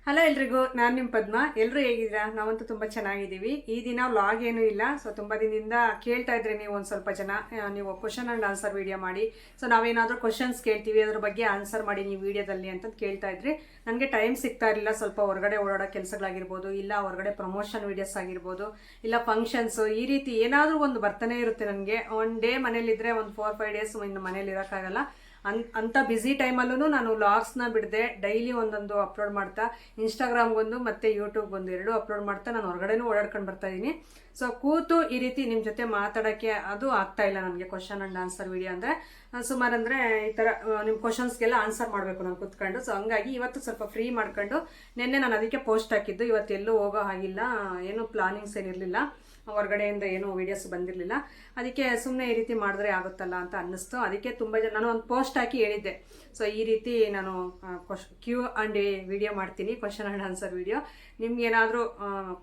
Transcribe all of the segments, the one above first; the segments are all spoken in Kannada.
ಹಲೋ ಎಲ್ರಿಗೂ, ನಾನು ನಿಮ್ಮ ಪದ್ಮ. ಎಲ್ಲರೂ ಹೇಗಿದ್ದೀರಾ? ನಾವಂತೂ ತುಂಬ ಚೆನ್ನಾಗಿದ್ದೀವಿ. ಈ ದಿನ ವ್ಲಾಗ್ ಏನೂ ಇಲ್ಲ. ಸೊ ತುಂಬ ದಿನದಿಂದ ಕೇಳ್ತಾ ಇದ್ರೆ ನೀವು ಒಂದು ಸ್ವಲ್ಪ ಜನ ನೀವು ಕ್ವಶನ್ ಆ್ಯಂಡ್ ಆನ್ಸರ್ ವೀಡಿಯೋ ಮಾಡಿ. ಸೊ ನಾವೇನಾದರೂ ಕ್ವಶನ್ಸ್ ಕೇಳ್ತೀವಿ, ಅದ್ರ ಬಗ್ಗೆ ಆನ್ಸರ್ ಮಾಡಿ ನೀವು ವೀಡಿಯೋದಲ್ಲಿ ಅಂತ ಕೇಳ್ತಾ ಇದ್ರಿ. ನನಗೆ ಟೈಮ್ ಸಿಗ್ತಾ ಇರಲಿಲ್ಲ. ಸ್ವಲ್ಪ ಹೊರಗಡೆ ಓಡಾಡೋ ಕೆಲಸಗಳಾಗಿರ್ಬೋದು, ಇಲ್ಲ ಹೊರಗಡೆ ಪ್ರಮೋಷನ್ ವೀಡಿಯೋಸ್ ಆಗಿರ್ಬೋದು, ಇಲ್ಲ ಫಂಕ್ಷನ್ಸು, ಈ ರೀತಿ ಏನಾದರೂ ಒಂದು ಬರ್ತಾನೆ ಇರುತ್ತೆ. ನನಗೆ ಒನ್ ಡೇ ಮನೇಲಿದ್ದರೆ ಒಂದು 4-5 ಡೇಸ್ ಇನ್ನು ಮನೇಲಿ ಇರೋಕ್ಕಾಗಲ್ಲ. ಅಂಥ ಬ್ಯುಸಿ ಟೈಮಲ್ಲೂ ನಾನು ವ್ಲಾಗ್ಸ್ನ ಬಿಡದೆ ಡೈಲಿ ಒಂದೊಂದು ಅಪ್ಲೋಡ್ ಮಾಡ್ತಾ, ಇನ್ಸ್ಟಾಗ್ರಾಮ್ಗೊಂದು ಮತ್ತು ಯೂಟ್ಯೂಬ್ಗೊಂದು 2 ಅಪ್ಲೋಡ್ ಮಾಡ್ತಾ ನಾನು ಹೊರಗಡೆನೂ ಓಡಾಡ್ಕೊಂಡು ಬರ್ತಾಯಿದ್ದೀನಿ. ಸೊ ಕೂತು ಈ ರೀತಿ ನಿಮ್ಮ ಜೊತೆ ಮಾತಾಡೋಕ್ಕೆ ಅದು ಆಗ್ತಾ ಇಲ್ಲ ನನಗೆ. ಕ್ವಶನ್ ಆ್ಯಂಡ್ ಆನ್ಸರ್ ವೀಡಿಯೋ ಅಂದರೆ ಸುಮಾರು ಅಂದರೆ ಈ ಥರ ನಿಮ್ಮ ಕ್ವಶನ್ಸ್ಗೆಲ್ಲ ಆನ್ಸರ್ ಮಾಡಬೇಕು ನಾನು ಕೂತ್ಕೊಂಡು. ಸೊ ಹಂಗಾಗಿ ಇವತ್ತು ಸ್ವಲ್ಪ ಫ್ರೀ ಮಾಡ್ಕೊಂಡು, ನಿನ್ನೆ ನಾನು ಅದಕ್ಕೆ ಪೋಸ್ಟ್ ಹಾಕಿದ್ದು. ಇವತ್ತು ಎಲ್ಲೂ ಹೋಗೋ ಹಾಗಿಲ್ಲ, ಏನೂ ಪ್ಲಾನಿಂಗ್ಸ್ ಏನಿರಲಿಲ್ಲ, ಹೊರಗಡೆಯಿಂದ ಏನೂ ವೀಡಿಯೋಸ್ ಬಂದಿರಲಿಲ್ಲ. ಅದಕ್ಕೆ ಸುಮ್ಮನೆ ಈ ರೀತಿ ಮಾಡಿದ್ರೆ ಆಗುತ್ತಲ್ಲ ಅಂತ ಅನ್ನಿಸ್ತು. ಅದಕ್ಕೆ ತುಂಬ ಜನ ನಾನು ಒಂದು ಪೋಸ್ಟ್ ಹಾಕಿ ಹೇಳಿದ್ದೆ, ಸೊ ಈ ರೀತಿ ನಾನು ಕ್ಯೂ ಆ್ಯಂಡ್ ವಿಡಿಯೋ ಮಾಡ್ತೀನಿ, ಕ್ವಶನ್ ಆ್ಯಂಡ್ ಆನ್ಸರ್ ವಿಡಿಯೋ. ನಿಮ್ಗೆ ಏನಾದರೂ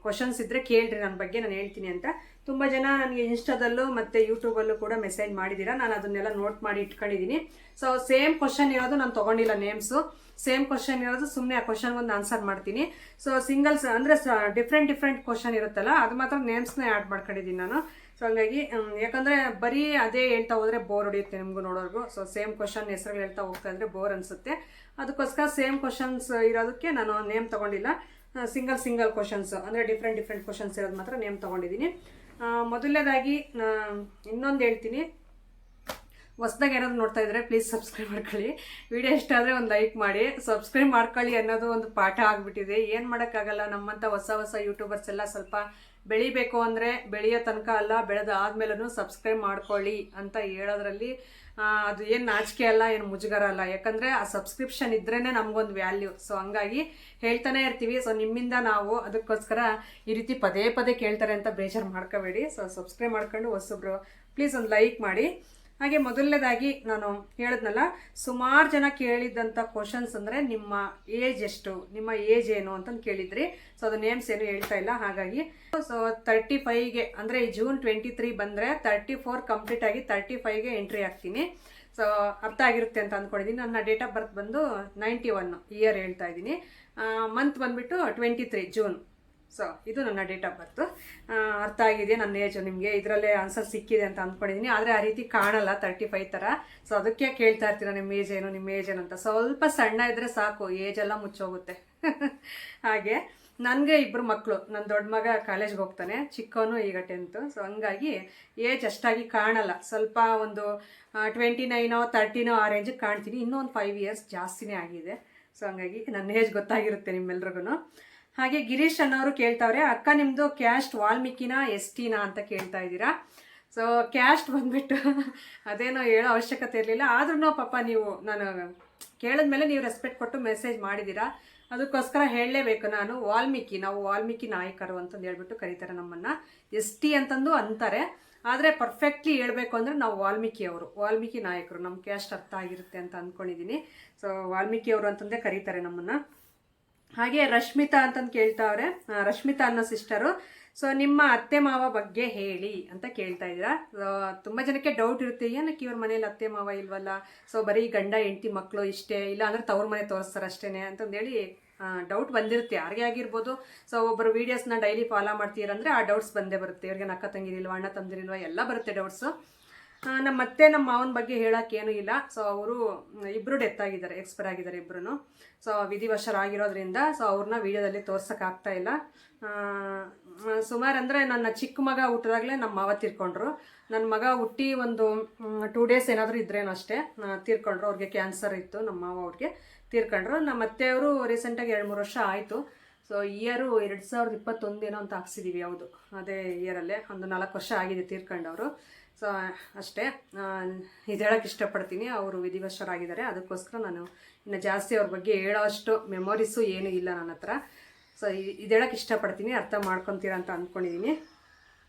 ಕ್ವಶನ್ಸ್ ಇದ್ದರೆ ಕೇಳ್ರಿ, ನನ್ನ ಬಗ್ಗೆ ನಾನು ಹೇಳ್ತೀನಿ ಅಂತ. ತುಂಬ ಜನ ನನಗೆ ಇನ್ಸ್ಟಾದಲ್ಲೂ ಮತ್ತು ಯೂಟ್ಯೂಬಲ್ಲೂ ಕೂಡ ಮೆಸೇಜ್ ಮಾಡಿದ್ದೀರಾ. ನಾನು ಅದನ್ನೆಲ್ಲ ನೋಟ್ ಮಾಡಿ ಇಟ್ಕೊಂಡಿದ್ದೀನಿ. ಸೊ ಸೇಮ್ ಕ್ವಶನ್ ಇರೋದು ನಾನು ತೊಗೊಂಡಿಲ್ಲ, ನೇಮ್ಸು ಸೇಮ್ ಕ್ವಶನ್ ಇರೋದು, ಸುಮ್ಮನೆ ಆ ಕ್ವಶನ್ಗೊಂದು ಆನ್ಸರ್ ಮಾಡ್ತೀನಿ. ಸೊ ಸಿಂಗಲ್ಸ್ ಅಂದರೆ ಡಿಫ್ರೆಂಟ್ ಕ್ವಶನ್ ಇರುತ್ತಲ್ಲ, ಅದು ಮಾತ್ರ ನೇಮ್ಸ್ನ ಆ್ಯಡ್ ಮಾಡ್ಕೊಂಡಿದ್ದೀನಿ ನಾನು. ಸೊ ಹಂಗಾಗಿ ಯಾಕಂದರೆ ಬರೀ ಅದೇ ಹೇಳ್ತಾ ಹೋದರೆ ಬೋರ್ ಹೊಡೆಯುತ್ತೆ ನಿಮಗೂ ನೋಡೋರ್ಗು. ಸೊ ಸೇಮ್ ಕ್ವಶನ್ ಹೆಸರುಗಳು ಹೇಳ್ತಾ ಹೋಗ್ತಾ ಇದ್ರೆ ಬೋರ್ ಅನಿಸುತ್ತೆ. ಅದಕ್ಕೋಸ್ಕರ ಸೇಮ್ ಕ್ವಶನ್ಸ್ ಇರೋದಕ್ಕೆ ನಾನು ನೇಮ್ ತೊಗೊಂಡಿಲ್ಲ. ಸಿಂಗಲ್ ಕ್ವಶನ್ಸ್ ಅಂದರೆ ಡಿಫ್ರೆಂಟ್ ಕ್ವಶನ್ಸ್ ಇರೋದು ಮಾತ್ರ ನೇಮ್ ತೊಗೊಂಡಿದ್ದೀನಿ. ಮೊದಲನೇದಾಗಿ ಇನ್ನೊಂದು ಹೇಳ್ತೀನಿ. ಹೊಸ್ದಾಗಿ ಏನಾದ್ರು ನೋಡ್ತಾ ಇದ್ರೆ ಪ್ಲೀಸ್ ಸಬ್ಸ್ಕ್ರೈಬ್ ಮಾಡ್ಕೊಳ್ಳಿ. ವಿಡಿಯೋ ಇಷ್ಟ ಆದರೆ ಒಂದು ಲೈಕ್ ಮಾಡಿ, ಸಬ್ಸ್ಕ್ರೈಬ್ ಮಾಡ್ಕೊಳ್ಳಿ ಅನ್ನೋದು ಒಂದು ಪಾಠ ಆಗಿಬಿಟ್ಟಿದೆ. ಏನು ಮಾಡೋಕ್ಕಾಗಲ್ಲ, ನಮ್ಮಂಥ ಹೊಸ ಯೂಟ್ಯೂಬರ್ಸ್ ಎಲ್ಲ ಸ್ವಲ್ಪ ಬೆಳಿಬೇಕು ಅಂದರೆ ಬೆಳೆಯೋ ತನಕ ಅಲ್ಲ, ಬೆಳೆದ ಆದಮೇಲೂ ಸಬ್ಸ್ಕ್ರೈಬ್ ಮಾಡ್ಕೊಳ್ಳಿ ಅಂತ ಹೇಳೋದ್ರಲ್ಲಿ ಅದು ಏನು ನಾಚಿಕೆ ಅಲ್ಲ, ಏನು ಮುಜುಗರ ಅಲ್ಲ. ಯಾಕಂದರೆ ಆ ಸಬ್ಸ್ಕ್ರಿಪ್ಷನ್ ಇದ್ರೇ ನಮಗೊಂದು ವ್ಯಾಲ್ಯೂ. ಸೊ ಹಂಗಾಗಿ ಹೇಳ್ತಾನೆ ಇರ್ತೀವಿ. ಸೊ ನಿಮ್ಮಿಂದ ನಾವು ಅದಕ್ಕೋಸ್ಕರ ಈ ರೀತಿ ಪದೇ ಕೇಳ್ತಾರೆ ಅಂತ ಬೇಜಾರು ಮಾಡ್ಕೋಬೇಡಿ. ಸೊ ಸಬ್ಸ್ಕ್ರೈಬ್ ಮಾಡ್ಕೊಂಡು ಹೊಸಬ್ರು ಪ್ಲೀಸ್ ಒಂದು ಲೈಕ್ ಮಾಡಿ. ಹಾಗೆ ಮೊದಲನೇದಾಗಿ ನಾನು ಹೇಳಿದ್ನಲ್ಲ, ಸುಮಾರು ಜನ ಕೇಳಿದ್ದಂಥ ಕ್ವಶನ್ಸ್ ಅಂದರೆ ನಿಮ್ಮ ಏಜ್ ಎಷ್ಟು, ನಿಮ್ಮ ಏಜ್ ಏನು ಅಂತಂದು ಕೇಳಿದ್ರಿ. ಸೊ ಅದು ನೇಮ್ಸ್ ಏನು ಹೇಳ್ತಾ ಇಲ್ಲ. ಹಾಗಾಗಿ ಸೊ 35ಗೆ ಅಂದರೆ ಈ ಜೂನ್ 23 ಬಂದರೆ 34 ಕಂಪ್ಲೀಟ್ ಆಗಿ 35ಗೆ ಎಂಟ್ರಿ ಆಗ್ತೀನಿ. ಸೊ ಅರ್ಥ ಆಗಿರುತ್ತೆ ಅಂತ ಅಂದ್ಕೊಂಡಿದ್ದೀನಿ. ನನ್ನ ಡೇಟ್ ಆಫ್ ಬರ್ತ್ ಬಂದು 91 ಇಯರ್ ಹೇಳ್ತಾ ಇದ್ದೀನಿ. ಮಂತ್ ಬಂದುಬಿಟ್ಟು 23 ಜೂನ್. ಸೊ ಇದು ನನ್ನ ಡೇಟ್ ಆಫ್ ಬರ್ತು. ಅರ್ಥ ಆಗಿದೆ ನನ್ನ ಏಜು ನಿಮಗೆ. ಇದರಲ್ಲೇ ಆನ್ಸರ್ ಸಿಕ್ಕಿದೆ ಅಂತ ಅಂದ್ಕೊಂಡಿದ್ದೀನಿ. ಆದರೆ ಆ ರೀತಿ ಕಾಣಲ್ಲ 35 ಥರ. ಸೊ ಅದಕ್ಕೆ ಕೇಳ್ತಾ ಇರ್ತೀರ ನಿಮ್ಮ ಏಜ್ ಏನು ಅಂತ. ಸ್ವಲ್ಪ ಸಣ್ಣ ಇದ್ದರೆ ಸಾಕು, ಏಜೆಲ್ಲ ಮುಚ್ಚೋಗುತ್ತೆ. ಹಾಗೆ ನನಗೆ 2 ಮಕ್ಕಳು. ನನ್ನ ದೊಡ್ಡ ಮಗ ಕಾಲೇಜ್ಗೆ ಹೋಗ್ತಾನೆ, ಚಿಕ್ಕವನು ಈಗ 10th. ಸೊ ಹಂಗಾಗಿ ಏಜ್ ಅಷ್ಟಾಗಿ ಕಾಣಲ್ಲ. ಸ್ವಲ್ಪ ಒಂದು 29 30 ಆ ರೇಂಜಿಗೆ ಕಾಣ್ತೀನಿ. ಇನ್ನೂ ಒಂದು 5 ಇಯರ್ಸ್ ಜಾಸ್ತಿನೇ ಆಗಿದೆ. ಸೊ ಹಂಗಾಗಿ ನನ್ನ ಏಜ್ ಗೊತ್ತಾಗಿರುತ್ತೆ ನಿಮ್ಮೆಲ್ರಿಗೂ. ಹಾಗೆ ಗಿರೀಶ್ ಅನ್ನೋರು ಕೇಳ್ತಾವ್ರೆ, ಅಕ್ಕ ನಿಮ್ಮದು ಕ್ಯಾಸ್ಟ್ ವಾಲ್ಮೀಕಿನ STನಾ ಅಂತ ಕೇಳ್ತಾ ಇದ್ದೀರಾ. ಸೊ ಕ್ಯಾಸ್ಟ್ ಬಂದುಬಿಟ್ಟು ಅದೇನೋ ಹೇಳೋ ಅವಶ್ಯಕತೆ ಇರಲಿಲ್ಲ. ಆದ್ರೂ ಪಾಪ ನೀವು ನಾನು ಕೇಳಿದ್ಮೇಲೆ ನೀವು ರೆಸ್ಪೆಕ್ಟ್ ಕೊಟ್ಟು ಮೆಸೇಜ್ ಮಾಡಿದ್ದೀರಾ. ಅದಕ್ಕೋಸ್ಕರ ಹೇಳಲೇಬೇಕು. ನಾವು ವಾಲ್ಮೀಕಿ ನಾಯಕರು ಅಂತಂದು ಹೇಳ್ಬಿಟ್ಟು ಕರೀತಾರೆ ನಮ್ಮನ್ನು. ST ಅಂತಂದು ಅಂತಾರೆ. ಆದರೆ ಪರ್ಫೆಕ್ಟ್ಲಿ ಹೇಳಬೇಕು ಅಂದರೆ ನಾವು ವಾಲ್ಮೀಕಿ ನಾಯಕರು. ನಮ್ಮ ಕ್ಯಾಸ್ಟ್ ಅರ್ಥ ಆಗಿರುತ್ತೆ ಅಂತ ಅಂದ್ಕೊಂಡಿದ್ದೀನಿ. ಸೊ ವಾಲ್ಮೀಕಿಯವರು ಅಂತಂದೇ ಕರೀತಾರೆ ನಮ್ಮನ್ನು. ಹಾಗೆ ರಶ್ಮಿತಾ ಅಂತಂದು ಕೇಳ್ತಾವ್ರೆ, ರಶ್ಮಿತಾ ಅನ್ನೋ ಸಿಸ್ಟರು. ಸೊ ನಿಮ್ಮ ಅತ್ತೆ ಮಾವ ಬಗ್ಗೆ ಹೇಳಿ ಅಂತ ಕೇಳ್ತಾ ಇದ್ದೀರಾ. ತುಂಬ ಜನಕ್ಕೆ ಡೌಟ್ ಇರುತ್ತೆ, ಏನಕ್ಕೆ ಇವ್ರ ಮನೇಲಿ ಅತ್ತೆ ಮಾವ ಇಲ್ವಲ್ಲ, ಸೊ ಬರೀ ಗಂಡ ಹೆಂಡತಿ ಮಕ್ಕಳು ಇಷ್ಟೇ, ಇಲ್ಲ ಅಂದರೆ ತವ್ರ ಮನೆ ತೋರಿಸ್ತಾರೆ ಅಷ್ಟೇ ಅಂತಂದೇಳಿ ಡೌಟ್ ಬಂದಿರುತ್ತೆ ಯಾರಿಗೆ ಆಗಿರ್ಬೋದು. ಸೊ ಒಬ್ಬರು ವೀಡಿಯೋಸ್ನ ಡೈಲಿ ಫಾಲೋ ಮಾಡ್ತೀರಂದರೆ ಆ ಡೌಟ್ಸ್ ಬಂದೇ ಬರುತ್ತೆ. ಇವ್ರಿಗೆ ಅಕ್ಕ ತಂಗಿರಿಲ್ವ, ಅಣ್ಣ ತಮ್ಮದಿರಿಲ್ವ, ಎಲ್ಲ ಬರುತ್ತೆ ಡೌಟ್ಸು. ನಮ್ಮ ಅತ್ತೆ ನಮ್ಮ ಮಾವನ ಬಗ್ಗೆ ಹೇಳೋಕ್ಕೇನೂ ಇಲ್ಲ. ಸೊ ಅವರು ಇಬ್ಬರು ಡೆತ್ ಆಗಿದ್ದಾರೆ, ಎಕ್ಸ್ಪೈರ್ ಆಗಿದ್ದಾರೆ ಇಬ್ಬರೂ. ಸೊ ವಿಧಿವಶರಾಗಿರೋದ್ರಿಂದ ಸೊ ಅವ್ರನ್ನ ವೀಡಿಯೋದಲ್ಲಿ ತೋರ್ಸೋಕ್ಕಾಗ್ತಾ ಇಲ್ಲ. ಸುಮಾರು ಅಂದರೆ ನನ್ನ ಚಿಕ್ಕ ಮಗ ಹುಟ್ಟಿದಾಗಲೇ ನಮ್ಮ ಮಾವ ತೀರ್ಕೊಂಡ್ರು. ನನ್ನ ಮಗ ಹುಟ್ಟಿ ಒಂದು 2 ಡೇಸ್ ಏನಾದರೂ ಇದ್ರೇನೋ ಅಷ್ಟೇ ತೀರ್ಕೊಂಡ್ರು. ಅವ್ರಿಗೆ ಕ್ಯಾನ್ಸರ್ ಇತ್ತು, ನಮ್ಮ ಮಾವ ಅವ್ರಿಗೆ ತೀರ್ಕೊಂಡ್ರು. ನಮ್ಮ ಅತ್ತೆಯವರು ರೀಸೆಂಟಾಗಿ 2-3 ವರ್ಷ ಆಯಿತು. ಸೊ ಇಯರು 2021 ಏನೋ ಅಂತ ಹಾಕ್ಸಿದ್ದೀವಿ. ಹೌದು, ಅದೇ ಇಯರಲ್ಲೇ ಒಂದು 4 ವರ್ಷ ಆಗಿದೆ ತೀರ್ಕೊಂಡವರು. ಸೊ ಅಷ್ಟೇ ಇದು ಹೇಳೋಕ್ಕೆ ಇಷ್ಟಪಡ್ತೀನಿ. ಅವರು ವಿಧಿವಶರಾಗಿದ್ದಾರೆ. ಅದಕ್ಕೋಸ್ಕರ ನಾನು ಇನ್ನು ಜಾಸ್ತಿ ಅವ್ರ ಬಗ್ಗೆ ಹೇಳೋ ಅಷ್ಟು ಮೆಮೊರೀಸು ಏನೂ ಇಲ್ಲ ನನ್ನ ಹತ್ರ. ಸೊ ಇದು ಹೇಳೋಕ್ಕೆ ಇಷ್ಟಪಡ್ತೀನಿ, ಅರ್ಥ ಮಾಡ್ಕೊತೀರ ಅಂತ ಅಂದ್ಕೊಂಡಿದ್ದೀನಿ.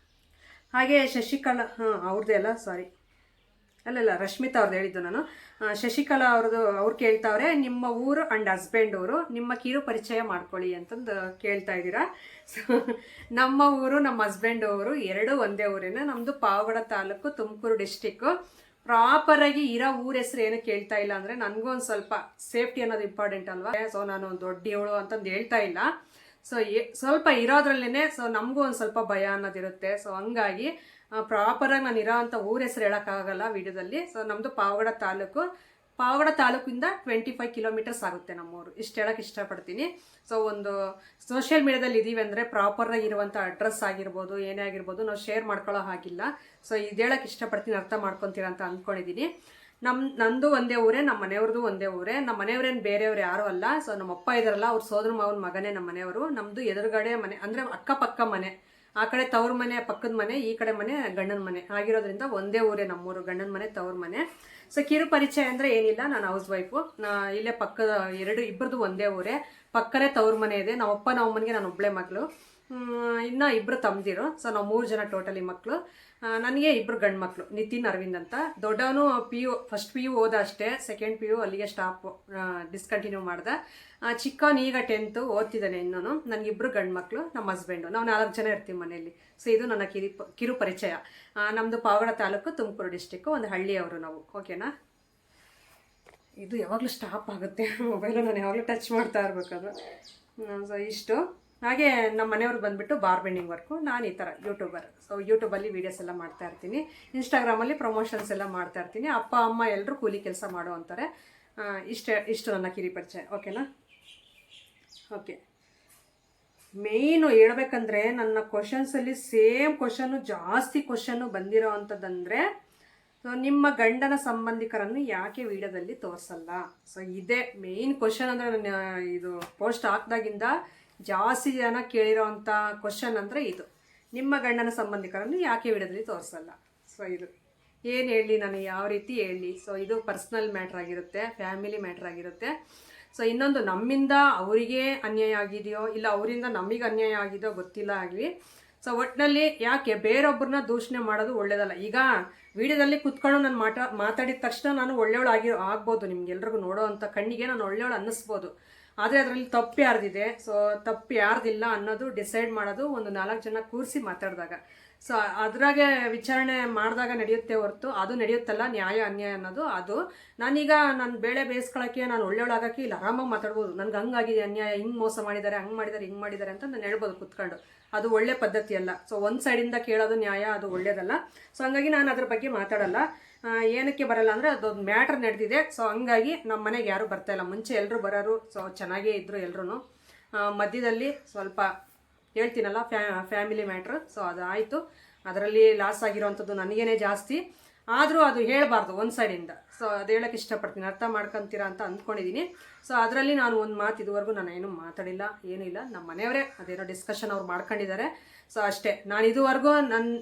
ಹಾಗೆ ಶಶಿಕಲಾ ಅವ್ರದ್ದೇ ಅಲ್ಲ, ಸಾರಿ ಅಲ್ಲ ರಶ್ಮಿತಾ ಅವ್ರದ್ದು ಹೇಳಿದ್ದು ನಾನು. ಶಶಿಕಲಾ ಅವ್ರು ಕೇಳ್ತಾವ್ರೆ, ನಿಮ್ಮ ಊರು ಆ್ಯಂಡ್ ಹಸ್ಬೆಂಡ್ ಅವರು ನಿಮ್ಮ ಕಿರು ಪರಿಚಯ ಮಾಡ್ಕೊಳ್ಳಿ ಅಂತಂದು ಕೇಳ್ತಾ ಇದ್ದೀರಾ. ಸೊ ನಮ್ಮ ಊರು ನಮ್ಮ ಹಸ್ಬೆಂಡ್ ಅವರು 2 ಒಂದೇ ಊರೇನೆ. ನಮ್ಮದು ಪಾವಗಡ ತಾಲೂಕು, ತುಮಕೂರು ಡಿಸ್ಟಿಕ್ಕು. ಪ್ರಾಪರಾಗಿ ಇರೋ ಊರ ಹೆಸರು ಏನು ಕೇಳ್ತಾ ಇಲ್ಲ ಅಂದರೆ ನನಗೂ ಒಂದು ಸ್ವಲ್ಪ ಸೇಫ್ಟಿ ಅನ್ನೋದು ಇಂಪಾರ್ಟೆಂಟ್ ಅಲ್ವಾ. ಸೊ ನಾನು ದೊಡ್ಡವಳು ಅಂತಂದು ಹೇಳ್ತಾ ಇಲ್ಲ. ಸೊ ಸ್ವಲ್ಪ ಇರೋದ್ರಲ್ಲೇ ಸೊ ನಮಗೂ ಒಂದು ಸ್ವಲ್ಪ ಭಯ ಅನ್ನೋದಿರುತ್ತೆ. ಸೊ ಹಂಗಾಗಿ ಪ್ರಾಪರಾಗಿ ನಾನು ಇರೋ ಅಂಥ ಊರ ಹೆಸರು ಹೇಳೋಕ್ಕಾಗಲ್ಲ ವಿಡಿಯೋದಲ್ಲಿ. ಸೊ ನಮ್ಮದು ಪಾವಗಡ ತಾಲೂಕಿಂದ 25 ಕಿಲೋಮೀಟರ್ಸ್ ಆಗುತ್ತೆ ನಮ್ಮೂರು. ಇಷ್ಟು ಹೇಳೋಕ್ಕೆ ಇಷ್ಟಪಡ್ತೀನಿ. ಸೊ ಒಂದು ಸೋಷಿಯಲ್ ಮೀಡಿಯಾದಲ್ಲಿ ಇದ್ದೀವಿ ಅಂದರೆ ಪ್ರಾಪರಾಗಿ ಇರುವಂಥ ಅಡ್ರೆಸ್ ಆಗಿರ್ಬೋದು, ಏನೇ ಆಗಿರ್ಬೋದು ನಾವು ಶೇರ್ ಮಾಡ್ಕೊಳ್ಳೋ ಹಾಗಿಲ್ಲ. ಸೊ ಇದು ಹೇಳೋಕ್ಕೆ ಇಷ್ಟಪಡ್ತೀನಿ, ಅರ್ಥ ಮಾಡ್ಕೊತೀರ ಅಂತ ಅಂದ್ಕೊಂಡಿದ್ದೀನಿ. ನಂದು ಒಂದೇ ಊರೇ, ನಮ್ಮ ಮನೆಯವ್ರದ್ದು ಒಂದೇ ಊರೇ. ನಮ್ಮ ಮನೆಯವ್ರೇನು ಬೇರೆಯವ್ರು ಯಾರೂ ಅಲ್ಲ. ಸೊ ನಮ್ಮ ಅಪ್ಪ ಇದಾರಲ್ಲ, ಅವ್ರ ಸೋದರ ಮಾವನ ಮಗನೇ ನಮ್ಮ ಮನೆಯವರು. ನಮ್ಮದು ಎದುರುಗಡೆ ಮನೆ ಅಂದರೆ ಅಕ್ಕಪಕ್ಕ ಮನೆ. ಆ ಕಡೆ ತವ್ರ ಮನೆ ಪಕ್ಕದ ಮನೆ, ಈ ಕಡೆ ಮನೆ ಗಂಡನ ಮನೆ ಆಗಿರೋದ್ರಿಂದ ಒಂದೇ ಊರೇ ನಮ್ಮೂರು, ಗಂಡನ ಮನೆ ತವ್ರ ಮನೆ. ಸೊ ಕಿರು ಪರಿಚಯ ಅಂದರೆ ಏನಿಲ್ಲ, ನಾನು ಹೌಸ್ ವೈಫು. ಇಲ್ಲೇ ಪಕ್ಕದ ಇಬ್ಬರದು ಒಂದೇ ಊರೇ, ಪಕ್ಕನೇ ತವ್ರ ಮನೆ ಇದೆ. ನಮ್ಮಪ್ಪ ನಮ್ಮಮ್ಮನಿಗೆ ನಾನು ಒಬ್ಬಳೇ ಮಗಳು, ಇನ್ನು ಇಬ್ಬರು ತಮ್ಮದಿರು. ಸೊ ನಾವು 3 ಜನ ಟೋಟಲಿ ಮಕ್ಕಳು. ನನಗೆ 2 ಗಂಡು ಮಕ್ಕಳು, ನಿತಿನ್ ಅರವಿಂದ್ ಅಂತ. ದೊಡ್ಡವನು ಫಸ್ಟ್ ಪಿ ಯು ಓದ ಅಷ್ಟೇ, ಸೆಕೆಂಡ್ ಪಿ ಯು ಅಲ್ಲಿಗೆ ಸ್ಟಾಪ್, ಡಿಸ್ಕಂಟಿನ್ಯೂ ಮಾಡ್ದೆ. ಚಿಕ್ಕವನು ಈಗ 10th ಓದ್ತಿದ್ದಾನೆ ಇನ್ನೂ. ನನಗೆ 2 ಗಂಡು ಮಕ್ಕಳು, ನಮ್ಮ ಹಸ್ಬೆಂಡು. ನಾವು 4 ಜನ ಇರ್ತೀವಿ ಮನೆಯಲ್ಲಿ. ಸೊ ಇದು ನನ್ನ ಕಿರು ಪರಿಚಯ. ನಮ್ಮದು ಪಾವಗಡ ತಾಲೂಕು, ತುಮಕೂರು ಡಿಸ್ಟಿಕ್ಕು, ಒಂದು ಹಳ್ಳಿಯವರು ನಾವು. ಓಕೆನಾ? ಇದು ಯಾವಾಗಲೂ ಸ್ಟಾಪ್ ಆಗುತ್ತೆ ಮೊಬೈಲು, ನಾನು ಯಾವಾಗಲೂ ಟಚ್ ಮಾಡ್ತಾ ಇರಬೇಕದು. ಸೊ ಇಷ್ಟು. ಹಾಗೆ ನಮ್ಮ ಮನೆಯವ್ರು ಬಂದುಬಿಟ್ಟು ಬಾರ್ ಬೆಂಡಿಂಗ್ ವರ್ಕು, ನಾನು ಈ ಥರ ಯೂಟ್ಯೂಬರ್. ಸೊ ಯೂಟ್ಯೂಬಲ್ಲಿ ವೀಡಿಯೋಸ್ ಎಲ್ಲ ಮಾಡ್ತಾ ಇರ್ತೀನಿ, ಇನ್ಸ್ಟಾಗ್ರಾಮಲ್ಲಿ ಪ್ರಮೋಷನ್ಸ್ ಎಲ್ಲ ಮಾಡ್ತಾ ಇರ್ತೀನಿ. ಅಪ್ಪ ಅಮ್ಮ ಎಲ್ಲರೂ ಕೂಲಿ ಕೆಲಸ ಮಾಡೋ ಅಂತಾರೆ. ಇಷ್ಟು ನನ್ನ ಕಿರಿ ಪರಿಚಯ. ಓಕೆನಾ? ಓಕೆ. ಮೇಯ್ನು ಹೇಳ್ಬೇಕಂದ್ರೆ ನನ್ನ ಕ್ವಶನ್ಸಲ್ಲಿ ಸೇಮ್ ಜಾಸ್ತಿ ಕ್ವಶನ್ನು ಬಂದಿರೋ ಅಂಥದ್ದಂದರೆ, ಸೊ ನಿಮ್ಮ ಗಂಡನ ಸಂಬಂಧಿಕರನ್ನು ಯಾಕೆ ವಿಡಿಯೋದಲ್ಲಿ ತೋರಿಸಲ್ಲ? ಸೊ ಇದೇ ಮೇಯ್ನ್ ಕ್ವಶನ್. ಅಂದರೆ ನಾನು ಇದು ಪೋಸ್ಟ್ ಹಾಕಿದಾಗಿಂದ ಜಾಸ್ತಿ ಜನ ಕೇಳಿರೋ ಅಂಥ ಕ್ವಶನ್ ಅಂದರೆ ಇದು, ನಿಮ್ಮ ಗಂಡನ ಸಂಬಂಧಿಕರನ್ನು ಯಾಕೆ ವಿಡಿಯೋದಲ್ಲಿ ತೋರಿಸಲ್ಲ? ಸೊ ಇದು ಏನು ಹೇಳಿ, ನಾನು ಯಾವ ರೀತಿ ಹೇಳಿ? ಸೊ ಇದು ಪರ್ಸ್ನಲ್ ಮ್ಯಾಟ್ರ್ ಆಗಿರುತ್ತೆ, ಫ್ಯಾಮಿಲಿ ಮ್ಯಾಟ್ರ್ ಆಗಿರುತ್ತೆ. ಸೊ ಇನ್ನೊಂದು, ನಮ್ಮಿಂದ ಅವರಿಗೆ ಅನ್ಯಾಯ ಆಗಿದೆಯೋ ಇಲ್ಲ ಅವರಿಂದ ನಮಗೆ ಅನ್ಯಾಯ ಆಗಿದೆಯೋ ಗೊತ್ತಿಲ್ಲ ಆಗಲಿ. ಸೊ ಒಟ್ಟಿನಲ್ಲಿ ಯಾಕೆ ಬೇರೊಬ್ಬರನ್ನ ದೂಷಣೆ ಮಾಡೋದು ಒಳ್ಳೇದಲ್ಲ. ಈಗ ವಿಡಿಯೋದಲ್ಲಿ ಕುತ್ಕೊಂಡು ನಾನು ಮಾತಾಡಿದ ತಕ್ಷಣ ನಾನು ಒಳ್ಳೆಯವಳು ಆಗ್ಬೋದು, ನಿಮ್ಗೆಲ್ರಿಗೂ ನೋಡೋ ಅಂಥ ಕಣ್ಣಿಗೆ ನಾನು ಒಳ್ಳೆಯವಳು ಅನ್ನಿಸ್ಬೋದು. ಆದರೆ ಅದರಲ್ಲಿ ತಪ್ಪು ಯಾರ್ದಿದೆ, ಸೊ ತಪ್ಪು ಯಾರ್ದಿಲ್ಲ ಅನ್ನೋದು ಡಿಸೈಡ್ ಮಾಡೋದು ಒಂದು 4 ಜನ ಕೂರಿಸಿ ಮಾತಾಡಿದಾಗ. ಸೊ ಅದ್ರಾಗೆ ವಿಚಾರಣೆ ಮಾಡಿದಾಗ ನಡೆಯುತ್ತೆ ಹೊರತು ಅದು ನಡೆಯುತ್ತಲ್ಲ ನ್ಯಾಯ ಅನ್ಯಾಯ ಅನ್ನೋದು. ಅದು ನಾನೀಗ ನಾನು ಬೇಳೆ ಬೇಯಿಸ್ಕೊಳ್ಳೋಕ್ಕೆ, ನಾನು ಒಳ್ಳೆಯವಳಾಗೋಕ್ಕೆ ಇಲ್ಲ, ಆರಾಮಾಗಿ ಮಾತಾಡ್ಬೋದು. ನನಗೆ ಹಂಗಾಗಿದೆ ಅನ್ಯಾಯ, ಹಿಂಗೆ ಮೋಸ ಮಾಡಿದ್ದಾರೆ, ಹಂಗೆ ಮಾಡಿದ್ದಾರೆ, ಹಿಂಗೆ ಮಾಡಿದ್ದಾರೆ ಅಂತ ನಾನು ಹೇಳ್ಬೋದು ಕುತ್ಕೊಂಡು. ಅದು ಒಳ್ಳೆ ಪದ್ಧತಿ ಅಲ್ಲ. ಸೊ ಒಂದು ಸೈಡಿಂದ ಕೇಳೋದು ನ್ಯಾಯ, ಅದು ಒಳ್ಳೇದಲ್ಲ. ಸೊ ಹಂಗಾಗಿ ನಾನು ಅದ್ರ ಬಗ್ಗೆ ಮಾತಾಡಲ್ಲ. ಏನಕ್ಕೆ ಬರಲ್ಲ ಅಂದರೆ ಅದೊಂದು ಮ್ಯಾಟ್ರ್ ನಡೆದಿದೆ. ಸೊ ಹಂಗಾಗಿ ನಮ್ಮ ಮನೆಗೆ ಯಾರೂ ಬರ್ತಾಯಿಲ್ಲ. ಮುಂಚೆ ಎಲ್ಲರೂ ಬರೋರು, ಸೊ ಚೆನ್ನಾಗೇ ಇದ್ದರು ಎಲ್ಲರೂ. ಮಧ್ಯದಲ್ಲಿ ಸ್ವಲ್ಪ ಹೇಳ್ತೀನಲ್ಲ ಫ್ಯಾಮಿಲಿ ಮ್ಯಾಟ್ರ್, ಸೊ ಅದು ಆಯಿತು. ಅದರಲ್ಲಿ ಲಾಸ್ ಆಗಿರೋವಂಥದ್ದು ನನಗೇನೆ ಜಾಸ್ತಿ. ಆದರೂ ಅದು ಹೇಳಬಾರ್ದು ಒಂದು ಸೈಡಿಂದ. ಸೊ ಅದು ಹೇಳೋಕ್ಕೆ ಇಷ್ಟಪಡ್ತೀನಿ, ಅರ್ಥ ಮಾಡ್ಕೊತೀರಾ ಅಂತ ಅಂದ್ಕೊಂಡಿದ್ದೀನಿ. ಸೊ ಅದರಲ್ಲಿ ನಾನು ಒಂದು ಮಾತು ಇದುವರೆಗೂ ನಾನು ಏನೂ ಮಾತಾಡಿಲ್ಲ, ಏನಿಲ್ಲ. ನಮ್ಮ ಮನೆಯವರೇ ಅದೇನೋ ಡಿಸ್ಕಷನ್ ಅವ್ರು ಮಾಡ್ಕೊಂಡಿದ್ದಾರೆ. ಸೊ ಅಷ್ಟೇ. ನಾನು ಇದುವರೆಗೂ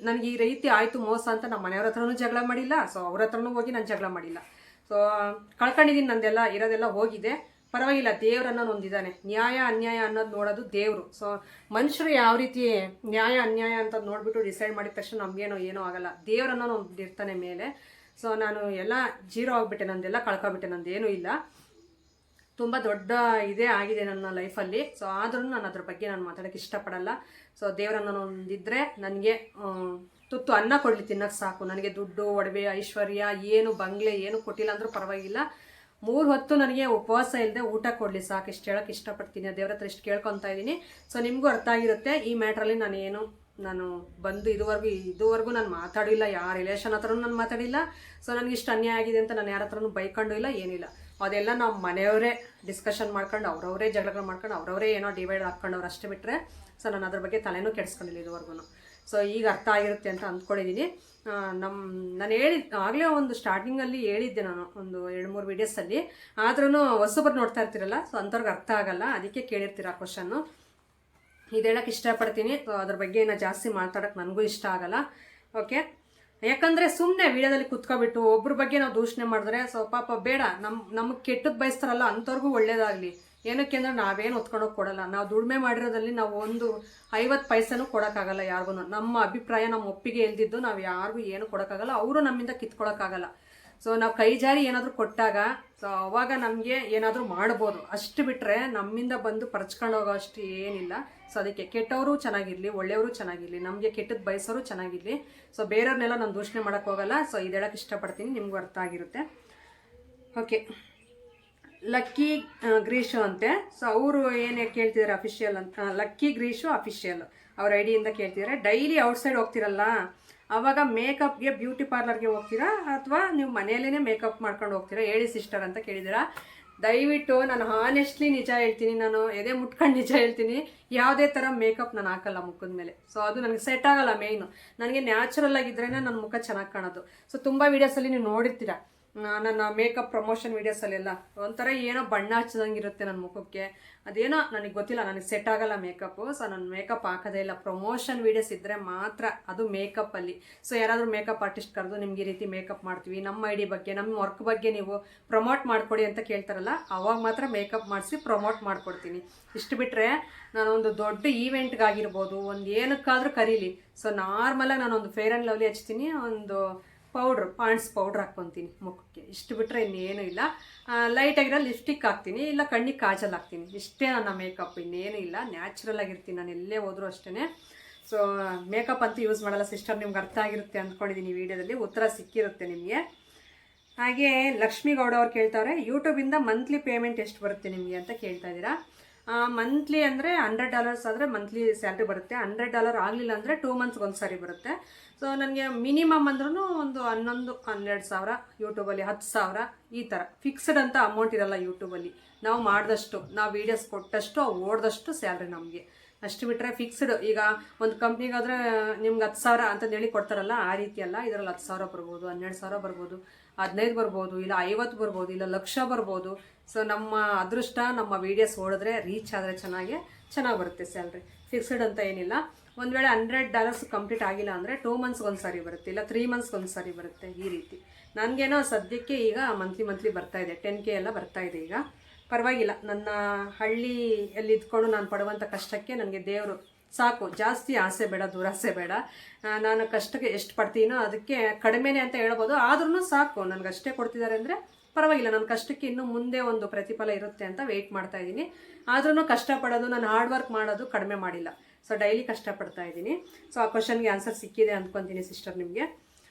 ನನಗೆ ಈ ರೀತಿ ಆಯಿತು ಮೋಸ ಅಂತ ನಮ್ಮ ಮನೆಯವ್ರ ಹತ್ರನೂ ಜಗಳ ಮಾಡಿಲ್ಲ. ಸೊ ಅವ್ರ ಹತ್ರನೂ ಹೋಗಿ ನಾನು ಜಗಳ ಮಾಡಿಲ್ಲ. ಸೊ ಕಳ್ಕೊಂಡಿದ್ದೀನಿ, ನಂದೆಲ್ಲ ಇರೋದೆಲ್ಲ ಹೋಗಿದೆ, ಪರವಾಗಿಲ್ಲ. ದೇವ್ರನ್ನ ಒಂದಿದ್ದಾನೆ, ನ್ಯಾಯ ಅನ್ಯಾಯ ಅನ್ನೋದು ನೋಡೋದು ದೇವರು. ಸೊ ಮನುಷ್ಯರು ಯಾವ ರೀತಿ ನ್ಯಾಯ ಅನ್ಯಾಯ ಅಂತ ನೋಡಿಬಿಟ್ಟು ಡಿಸೈಡ್ ಮಾಡಿದ ತಕ್ಷಣ ನಮಗೇನೋ ಏನೂ ಆಗಲ್ಲ. ದೇವರನ್ನ ಒಂದು ಇರ್ತಾನೆ ಮೇಲೆ. ಸೊ ನಾನು ಎಲ್ಲ ಜೀರೋ ಆಗಿಬಿಟ್ಟೆ, ನಂದೆಲ್ಲ ಕಳ್ಕೊಬಿಟ್ಟೆ, ನಂದೇನೂ ಇಲ್ಲ. ತುಂಬ ದೊಡ್ಡ ಇದೇ ಆಗಿದೆ ನನ್ನ ಲೈಫಲ್ಲಿ. ಸೊ ಆದ್ರೂ ನಾನು ಅದ್ರ ಬಗ್ಗೆ ನಾನು ಮಾತಾಡೋಕ್ಕೆ ಇಷ್ಟಪಡಲ್ಲ. ಸೊ ದೇವರನ್ನ ಒಂದಿದ್ದರೆ ನನಗೆ ತುತ್ತು ಅನ್ನ ಕೊಡಲಿ ತಿನ್ನೋಕ್ಕೆ ಸಾಕು. ನನಗೆ ದುಡ್ಡು, ಒಡವೆ, ಐಶ್ವರ್ಯ ಏನು, ಬಂಗ್ಲೆ ಏನು ಕೊಟ್ಟಿಲ್ಲ ಅಂದರೂ ಪರವಾಗಿಲ್ಲ. 3 ಹೊತ್ತು ನನಗೆ ಉಪವಾಸ ಇಲ್ಲದೆ ಊಟ ಕೊಡಲಿ ಸಾಕು. ಇಷ್ಟು ಹೇಳೋಕ್ಕೆ ಇಷ್ಟಪಡ್ತೀನಿ. ದೇವ್ರ ಹತ್ರ ಇಷ್ಟು ಕೇಳ್ಕೊತಾ ಇದ್ದೀನಿ. ಸೊ ನಿಮಗೂ ಅರ್ಥ ಆಗಿರುತ್ತೆ ಈ ಮ್ಯಾಟ್ರಲ್ಲಿ ನಾನು ಬಂದು ಇದುವರೆಗೂ ನಾನು ಮಾತಾಡಿಲ್ಲ, ಯಾರ ರಿಲೇಷನ್ ಹತ್ರನೂ ನಾನು ಮಾತಾಡಿಲ್ಲ. ಸೊ ನನಗೆ ಇಷ್ಟು ಅನ್ಯಾಯ ಆಗಿದೆ ಅಂತ ನಾನು ಯಾರ ಹತ್ರನೂ ಬೈಕೊಂಡು ಇಲ್ಲ, ಏನಿಲ್ಲ. ಅದೆಲ್ಲ ನಮ್ಮ ಮನೆಯವರೇ ಡಿಸ್ಕಷನ್ ಮಾಡ್ಕೊಂಡು ಅವ್ರವರೇ ಜಗಳಗಳು ಮಾಡ್ಕೊಂಡು ಅವ್ರವರೇ ಏನೋ ಡಿವೈಡ್ ಹಾಕ್ಕೊಂಡವ್ರು ಅಷ್ಟೇ ಬಿಟ್ಟರೆ. ಸೊ ನಾನು ಅದ್ರ ಬಗ್ಗೆ ತಲೆನೂ ಕೆಡಿಸ್ಕೊಂಡಿಲ್ಲ ಇದುವರೆಗೂ. ಸೊ ಈಗ ಅರ್ಥ ಆಗಿರುತ್ತೆ ಅಂತ ಅಂದ್ಕೊಂಡಿದ್ದೀನಿ. ನಾನು ಆಗಲೇ ಒಂದು ಸ್ಟಾರ್ಟಿಂಗಲ್ಲಿ ಹೇಳಿದ್ದೆ, ನಾನು ಒಂದು 2-3 ವೀಡಿಯೋಸಲ್ಲಿ. ಆದ್ರೂ ಹೊಸಬರು ನೋಡ್ತಾ ಇರ್ತೀರಲ್ಲ, ಸೊ ಅಂಥವ್ರಿಗೆ ಅರ್ಥ ಆಗಲ್ಲ, ಅದಕ್ಕೆ ಕೇಳಿರ್ತೀರ ಆ ಕ್ವಶನ್ನು. ಇದು ಹೇಳೋಕ್ಕೆ ಇಷ್ಟಪಡ್ತೀನಿ. ಸೊ ಅದ್ರ ಬಗ್ಗೆ ಏನೋ ಜಾಸ್ತಿ ಮಾತಾಡೋಕ್ಕೆ ನನಗೂ ಇಷ್ಟ ಆಗಲ್ಲ. ಓಕೆ? ಯಾಕಂದರೆ ಸುಮ್ಮನೆ ವೀಡಿಯೋದಲ್ಲಿ ಕುತ್ಕೊಬಿಟ್ಟು ಒಬ್ಬರ ಬಗ್ಗೆ ನಾವು ದೂಷಣೆ ಮಾಡಿದ್ರೆ ಸೊ ಪಾಪ ಬೇಡ. ನಮಗೆ ಕೆಟ್ಟದ್ದು ಬಯಸ್ತಾರಲ್ಲ ಅಂಥವ್ರಿಗೂ ಒಳ್ಳೇದಾಗಲಿ. ಏನಕ್ಕೆ ಅಂದರೆ ನಾವೇನು ಹೊತ್ಕೊಂಡೋಗಿ ಕೊಡಲ್ಲ. ನಾವು ದುಡಿಮೆ ಮಾಡಿರೋದಲ್ಲಿ ನಾವು ಒಂದು 50 ಪೈಸೆನೂ ಕೊಡೋಕ್ಕಾಗಲ್ಲ ಯಾರಿಗೂ. ನಮ್ಮ ಅಭಿಪ್ರಾಯ, ನಮ್ಮ ಒಪ್ಪಿಗೆ ಇಲ್ದಿದ್ದು ನಾವು ಯಾರಿಗೂ ಏನು ಕೊಡೋಕ್ಕಾಗಲ್ಲ. ಅವರು ನಮ್ಮಿಂದ ಕಿತ್ಕೊಳ್ಳೋಕ್ಕಾಗಲ್ಲ. ಸೊ ನಾವು ಕೈ ಜಾರಿ ಏನಾದರೂ ಕೊಟ್ಟಾಗ ಸೊ ಅವಾಗ ನಮಗೆ ಏನಾದರೂ ಮಾಡ್ಬೋದು. ಅಷ್ಟು ಬಿಟ್ಟರೆ ನಮ್ಮಿಂದ ಬಂದು ಪರ್ಚ್ಕೊಂಡು ಹೋಗೋ ಅಷ್ಟು ಏನಿಲ್ಲ. ಸೊ ಅದಕ್ಕೆ ಕೆಟ್ಟವರು ಚೆನ್ನಾಗಿರಲಿ, ಒಳ್ಳೆಯವರು ಚೆನ್ನಾಗಿರಲಿ, ನಮಗೆ ಕೆಟ್ಟದ್ದು ಬಯಸೋರು ಚೆನ್ನಾಗಿರಲಿ. ಸೊ ಬೇರೆಯವ್ರನ್ನೆಲ್ಲ ನಾನು ದೂಷಣೆ ಮಾಡೋಕ್ಕೆ ಹೋಗಲ್ಲ. ಸೊ ಇದು ಹೇಳೋಕ್ಕೆ ಇಷ್ಟಪಡ್ತೀನಿ, ನಿಮಗೂ ಅರ್ಥ ಆಗಿರುತ್ತೆ. ಓಕೆ, ಲಕ್ಕಿ ಗ್ರೀಶು ಅಂತೆ. ಸೊ ಅವರು ಏನೇ ಕೇಳ್ತಿದ್ದಾರೆ ಅಫಿಷಿಯಲ್ ಅಂತ, ಲಕ್ಕಿ ಗ್ರೀಶು ಅಫಿಷಿಯಲ್ ಅವ್ರ ಐಡಿಯಿಂದ ಕೇಳ್ತಿದ್ದಾರೆ. ಡೈಲಿ ಔಟ್ಸೈಡ್ ಹೋಗ್ತಿರಲ್ಲ, ಆವಾಗ ಮೇಕಪ್ಗೆ ಬ್ಯೂಟಿ ಪಾರ್ಲರ್ಗೆ ಹೋಗ್ತೀರಾ ಅಥವಾ ನೀವು ಮನೆಯಲ್ಲೇ ಮೇಕಪ್ ಮಾಡ್ಕೊಂಡು ಹೋಗ್ತೀರಾ ಹೇಳಿ ಸಿಸ್ಟರ್ ಅಂತ ಕೇಳಿದ್ದೀರಾ. ದಯವಿಟ್ಟು ನಾನು ಹಾನೆಸ್ಟ್ಲಿ ನಿಜ ಹೇಳ್ತೀನಿ, ನಾನು ಎದೆ ಮುಟ್ಕೊಂಡು ನಿಜ ಹೇಳ್ತೀನಿ, ಯಾವುದೇ ಥರ ಮೇಕಪ್ ನಾನು ಹಾಕಲ್ಲ ಮುಖದ ಮೇಲೆ. ಸೊ ಅದು ನನಗೆ ಸೆಟ್ ಆಗಲ್ಲ. ಮೇಯ್ನು ನನಗೆ ನ್ಯಾಚುರಲ್ ಆಗಿದ್ರೇ ನನ್ನ ಮುಖ ಚೆನ್ನಾಗಿ ಕಾಣೋದು. ಸೊ ತುಂಬ ವೀಡಿಯೋಸಲ್ಲಿ ನೀವು ನೋಡಿರ್ತೀರ ನನ್ನ ಮೇಕಪ್ ಪ್ರಮೋಷನ್ ವೀಡಿಯೋಸಲ್ಲೆಲ್ಲ ಒಂಥರ ಏನೋ ಬಣ್ಣ ಹಚ್ಚದಂಗಿರುತ್ತೆ ನನ್ನ ಮುಖಕ್ಕೆ. ಅದೇನೋ ನನಗೆ ಗೊತ್ತಿಲ್ಲ, ನನಗೆ ಸೆಟ್ ಆಗಲ್ಲ ಮೇಕಪ್ಪು. ಸೊ ನಾನು ಮೇಕಪ್ ಹಾಕೋದೇ ಇಲ್ಲ. ಪ್ರಮೋಷನ್ ವೀಡಿಯೋಸ್ ಇದ್ದರೆ ಮಾತ್ರ, ಅದು ಮೇಕಪ್ಪಲ್ಲಿ. ಸೊ ಯಾರಾದರೂ ಮೇಕಪ್ ಆರ್ಟಿಸ್ಟ್ ಕರೆದು ನಿಮ್ಗೆ ಈ ರೀತಿ ಮೇಕಪ್ ಮಾಡ್ತೀವಿ, ನಮ್ಮ ಐಡಿ ಬಗ್ಗೆ ನಮ್ಮ ವರ್ಕ್ ಬಗ್ಗೆ ನೀವು ಪ್ರಮೋಟ್ ಮಾಡಿಕೊಡಿ ಅಂತ ಕೇಳ್ತಾರಲ್ಲ, ಅವಾಗ ಮಾತ್ರ ಮೇಕಪ್ ಮಾಡಿಸಿ ಪ್ರಮೋಟ್ ಮಾಡಿಕೊಡ್ತೀನಿ. ಇಷ್ಟು ಬಿಟ್ಟರೆ ನಾನೊಂದು ದೊಡ್ಡ ಈವೆಂಟ್ಗಾಗಿರ್ಬೋದು, ಒಂದು ಏನಕ್ಕಾದರೂ ಕರೀಲಿ, ಸೊ ನಾರ್ಮಲಾಗಿ ನಾನೊಂದು ಫೇರ್ ಆ್ಯಂಡ್ ಲವ್ಲಿ ಹಚ್ತೀನಿ, ಒಂದು ಪೌಡ್ರ್ ಪಾಂಡ್ಸ್ ಪೌಡ್ರ್ ಹಾಕ್ಕೊತೀನಿ ಮುಖಕ್ಕೆ. ಇಷ್ಟು ಬಿಟ್ಟರೆ ಇನ್ನೇನು ಇಲ್ಲ. ಲೈಟಾಗಿರೋ ಲಿಪ್ಸ್ಟಿಕ್ ಹಾಕ್ತೀನಿ, ಇಲ್ಲ ಕಣ್ಣಿಗೆ ಕಾಜಲ್ ಹಾಕ್ತೀನಿ. ಇಷ್ಟೇ ನನ್ನ ಮೇಕಪ್, ಇನ್ನೇನು ಇಲ್ಲ. ನ್ಯಾಚುರಲ್ ಆಗಿರ್ತೀನಿ ನಾನು ಎಲ್ಲೇ ಹೋದರೂ ಅಷ್ಟೇ. ಸೊ ಮೇಕಪ್ ಅಂತೂ ಯೂಸ್ ಮಾಡಲ್ಲ ಸಿಸ್ಟರ್, ನಿಮ್ಗೆ ಅರ್ಥ ಆಗಿರುತ್ತೆ ಅಂದ್ಕೊಂಡಿದ್ದೀನಿ. ಈ ವಿಡಿಯೋದಲ್ಲಿ ಉತ್ತರ ಸಿಕ್ಕಿರುತ್ತೆ ನಿಮಗೆ. ಹಾಗೆ ಲಕ್ಷ್ಮೀ ಗೌಡ ಅವ್ರು ಕೇಳ್ತಾರೆ, ಯೂಟ್ಯೂಬಿಂದ ಮಂತ್ಲಿ ಪೇಮೆಂಟ್ ಎಷ್ಟು ಬರುತ್ತೆ ನಿಮಗೆ ಅಂತ ಕೇಳ್ತಾ ಇದ್ದೀರಾ. ಮಂತ್ಲಿ ಅಂದರೆ $100 ಆದರೆ ಮಂತ್ಲಿ ಸ್ಯಾಲ್ರಿ ಬರುತ್ತೆ. $100 ಆಗಲಿಲ್ಲ ಅಂದರೆ 2 ಮಂತ್ಸ್ಗೆ ಒಂದು ಸಾರಿ ಬರುತ್ತೆ. ಸೊ ನನಗೆ ಮಿನಿಮಮ್ ಅಂದ್ರೂ ಒಂದು 11-12 ಸಾವಿರ, ಯೂಟ್ಯೂಬಲ್ಲಿ 10 ಸಾವಿರ, ಈ ಥರ ಫಿಕ್ಸ್ಡ್ ಅಂತ ಅಮೌಂಟ್ ಇರಲ್ಲ ಯೂಟ್ಯೂಬಲ್ಲಿ. ನಾವು ಮಾಡಿದಷ್ಟು, ನಾವು ವೀಡಿಯೋಸ್ ಕೊಟ್ಟಷ್ಟು, ಓಡಿದಷ್ಟು ಸ್ಯಾಲ್ರಿ ನಮಗೆ. ಅಷ್ಟು ಬಿಟ್ಟರೆ ಫಿಕ್ಸ್ಡ್. ಈಗ ಒಂದು ಕಂಪ್ನಿಗಾದರೆ ನಿಮ್ಗೆ 10 ಸಾವಿರ ಅಂತಂದೇಳಿ ಕೊಡ್ತಾರಲ್ಲ, ಆ ರೀತಿ ಅಲ್ಲ. ಇದರಲ್ಲಿ 10 ಸಾವಿರ ಬರ್ಬೋದು, 12 ಸಾವಿರ ಬರ್ಬೋದು, 15 ಬರ್ಬೋದು, ಇಲ್ಲ 50 ಬರ್ಬೋದು, ಇಲ್ಲ ಲಕ್ಷ ಬರ್ಬೋದು. ಸೊ ನಮ್ಮ ಅದೃಷ್ಟ, ನಮ್ಮ ವೀಡಿಯೋಸ್ ಓಡಿದ್ರೆ ರೀಚ್ ಆದರೆ ಚೆನ್ನಾಗಿ ಬರುತ್ತೆ ಸ್ಯಾಲ್ರಿ. ಫಿಕ್ಸ್ಡ್ ಅಂತ ಏನಿಲ್ಲ. ಒಂದು ವೇಳೆ $100 ಕಂಪ್ಲೀಟ್ ಆಗಿಲ್ಲ ಅಂದರೆ 2 ಮಂತ್ಸ್ಗೆ ಒಂದು ಸಾರಿ ಬರುತ್ತೆ, ಇಲ್ಲ 3 ಮಂತ್ಸ್ಗೆ ಒಂದು ಸಾರಿ ಬರುತ್ತೆ, ಈ ರೀತಿ. ನನಗೇನೋ ಸದ್ಯಕ್ಕೆ ಈಗ ಮಂತ್ಲಿ ಬರ್ತಾಯಿದೆ, 10K ಎಲ್ಲ ಬರ್ತಾಯಿದೆ ಈಗ. ಪರವಾಗಿಲ್ಲ. ನನ್ನ ಹಳ್ಳಿಯಲ್ಲಿ ಇದ್ಕೊಂಡು ನಾನು ಪಡುವಂಥ ಕಷ್ಟಕ್ಕೆ ನನಗೆ ದೇವರು ಸಾಕು. ಜಾಸ್ತಿ ಆಸೆ ಬೇಡ, ದುರಾಸೆ ಬೇಡ. ನಾನು ಕಷ್ಟಕ್ಕೆ ಎಷ್ಟು ಪಡ್ತೀನೋ ಅದಕ್ಕೆ ಕಡಿಮೆನೇ ಅಂತ ಹೇಳ್ಬೋದು. ಆದ್ರೂ ಸಾಕು, ನನಗಷ್ಟೇ ಕೊಡ್ತಿದ್ದಾರೆ ಅಂದರೆ ಪರವಾಗಿಲ್ಲ. ನನ್ನ ಕಷ್ಟಕ್ಕೆ ಇನ್ನೂ ಮುಂದೆ ಒಂದು ಪ್ರತಿಫಲ ಇರುತ್ತೆ ಅಂತ ವೆಯ್ಟ್ ಮಾಡ್ತಾ ಇದ್ದೀನಿ. ಆದ್ರೂ ಕಷ್ಟಪಡೋದು, ನಾನು ಹಾರ್ಡ್ ವರ್ಕ್ ಮಾಡೋದು ಕಡಿಮೆ ಮಾಡಿಲ್ಲ. ಸೊ ಡೈಲಿ ಕಷ್ಟಪಡ್ತಾ ಇದ್ದೀನಿ. ಸೊ ಆ ಕ್ವಶನ್ಗೆ ಆನ್ಸರ್ ಸಿಕ್ಕಿದೆ ಅಂದ್ಕೊತೀನಿ ಸಿಸ್ಟರ್ ನಿಮಗೆ.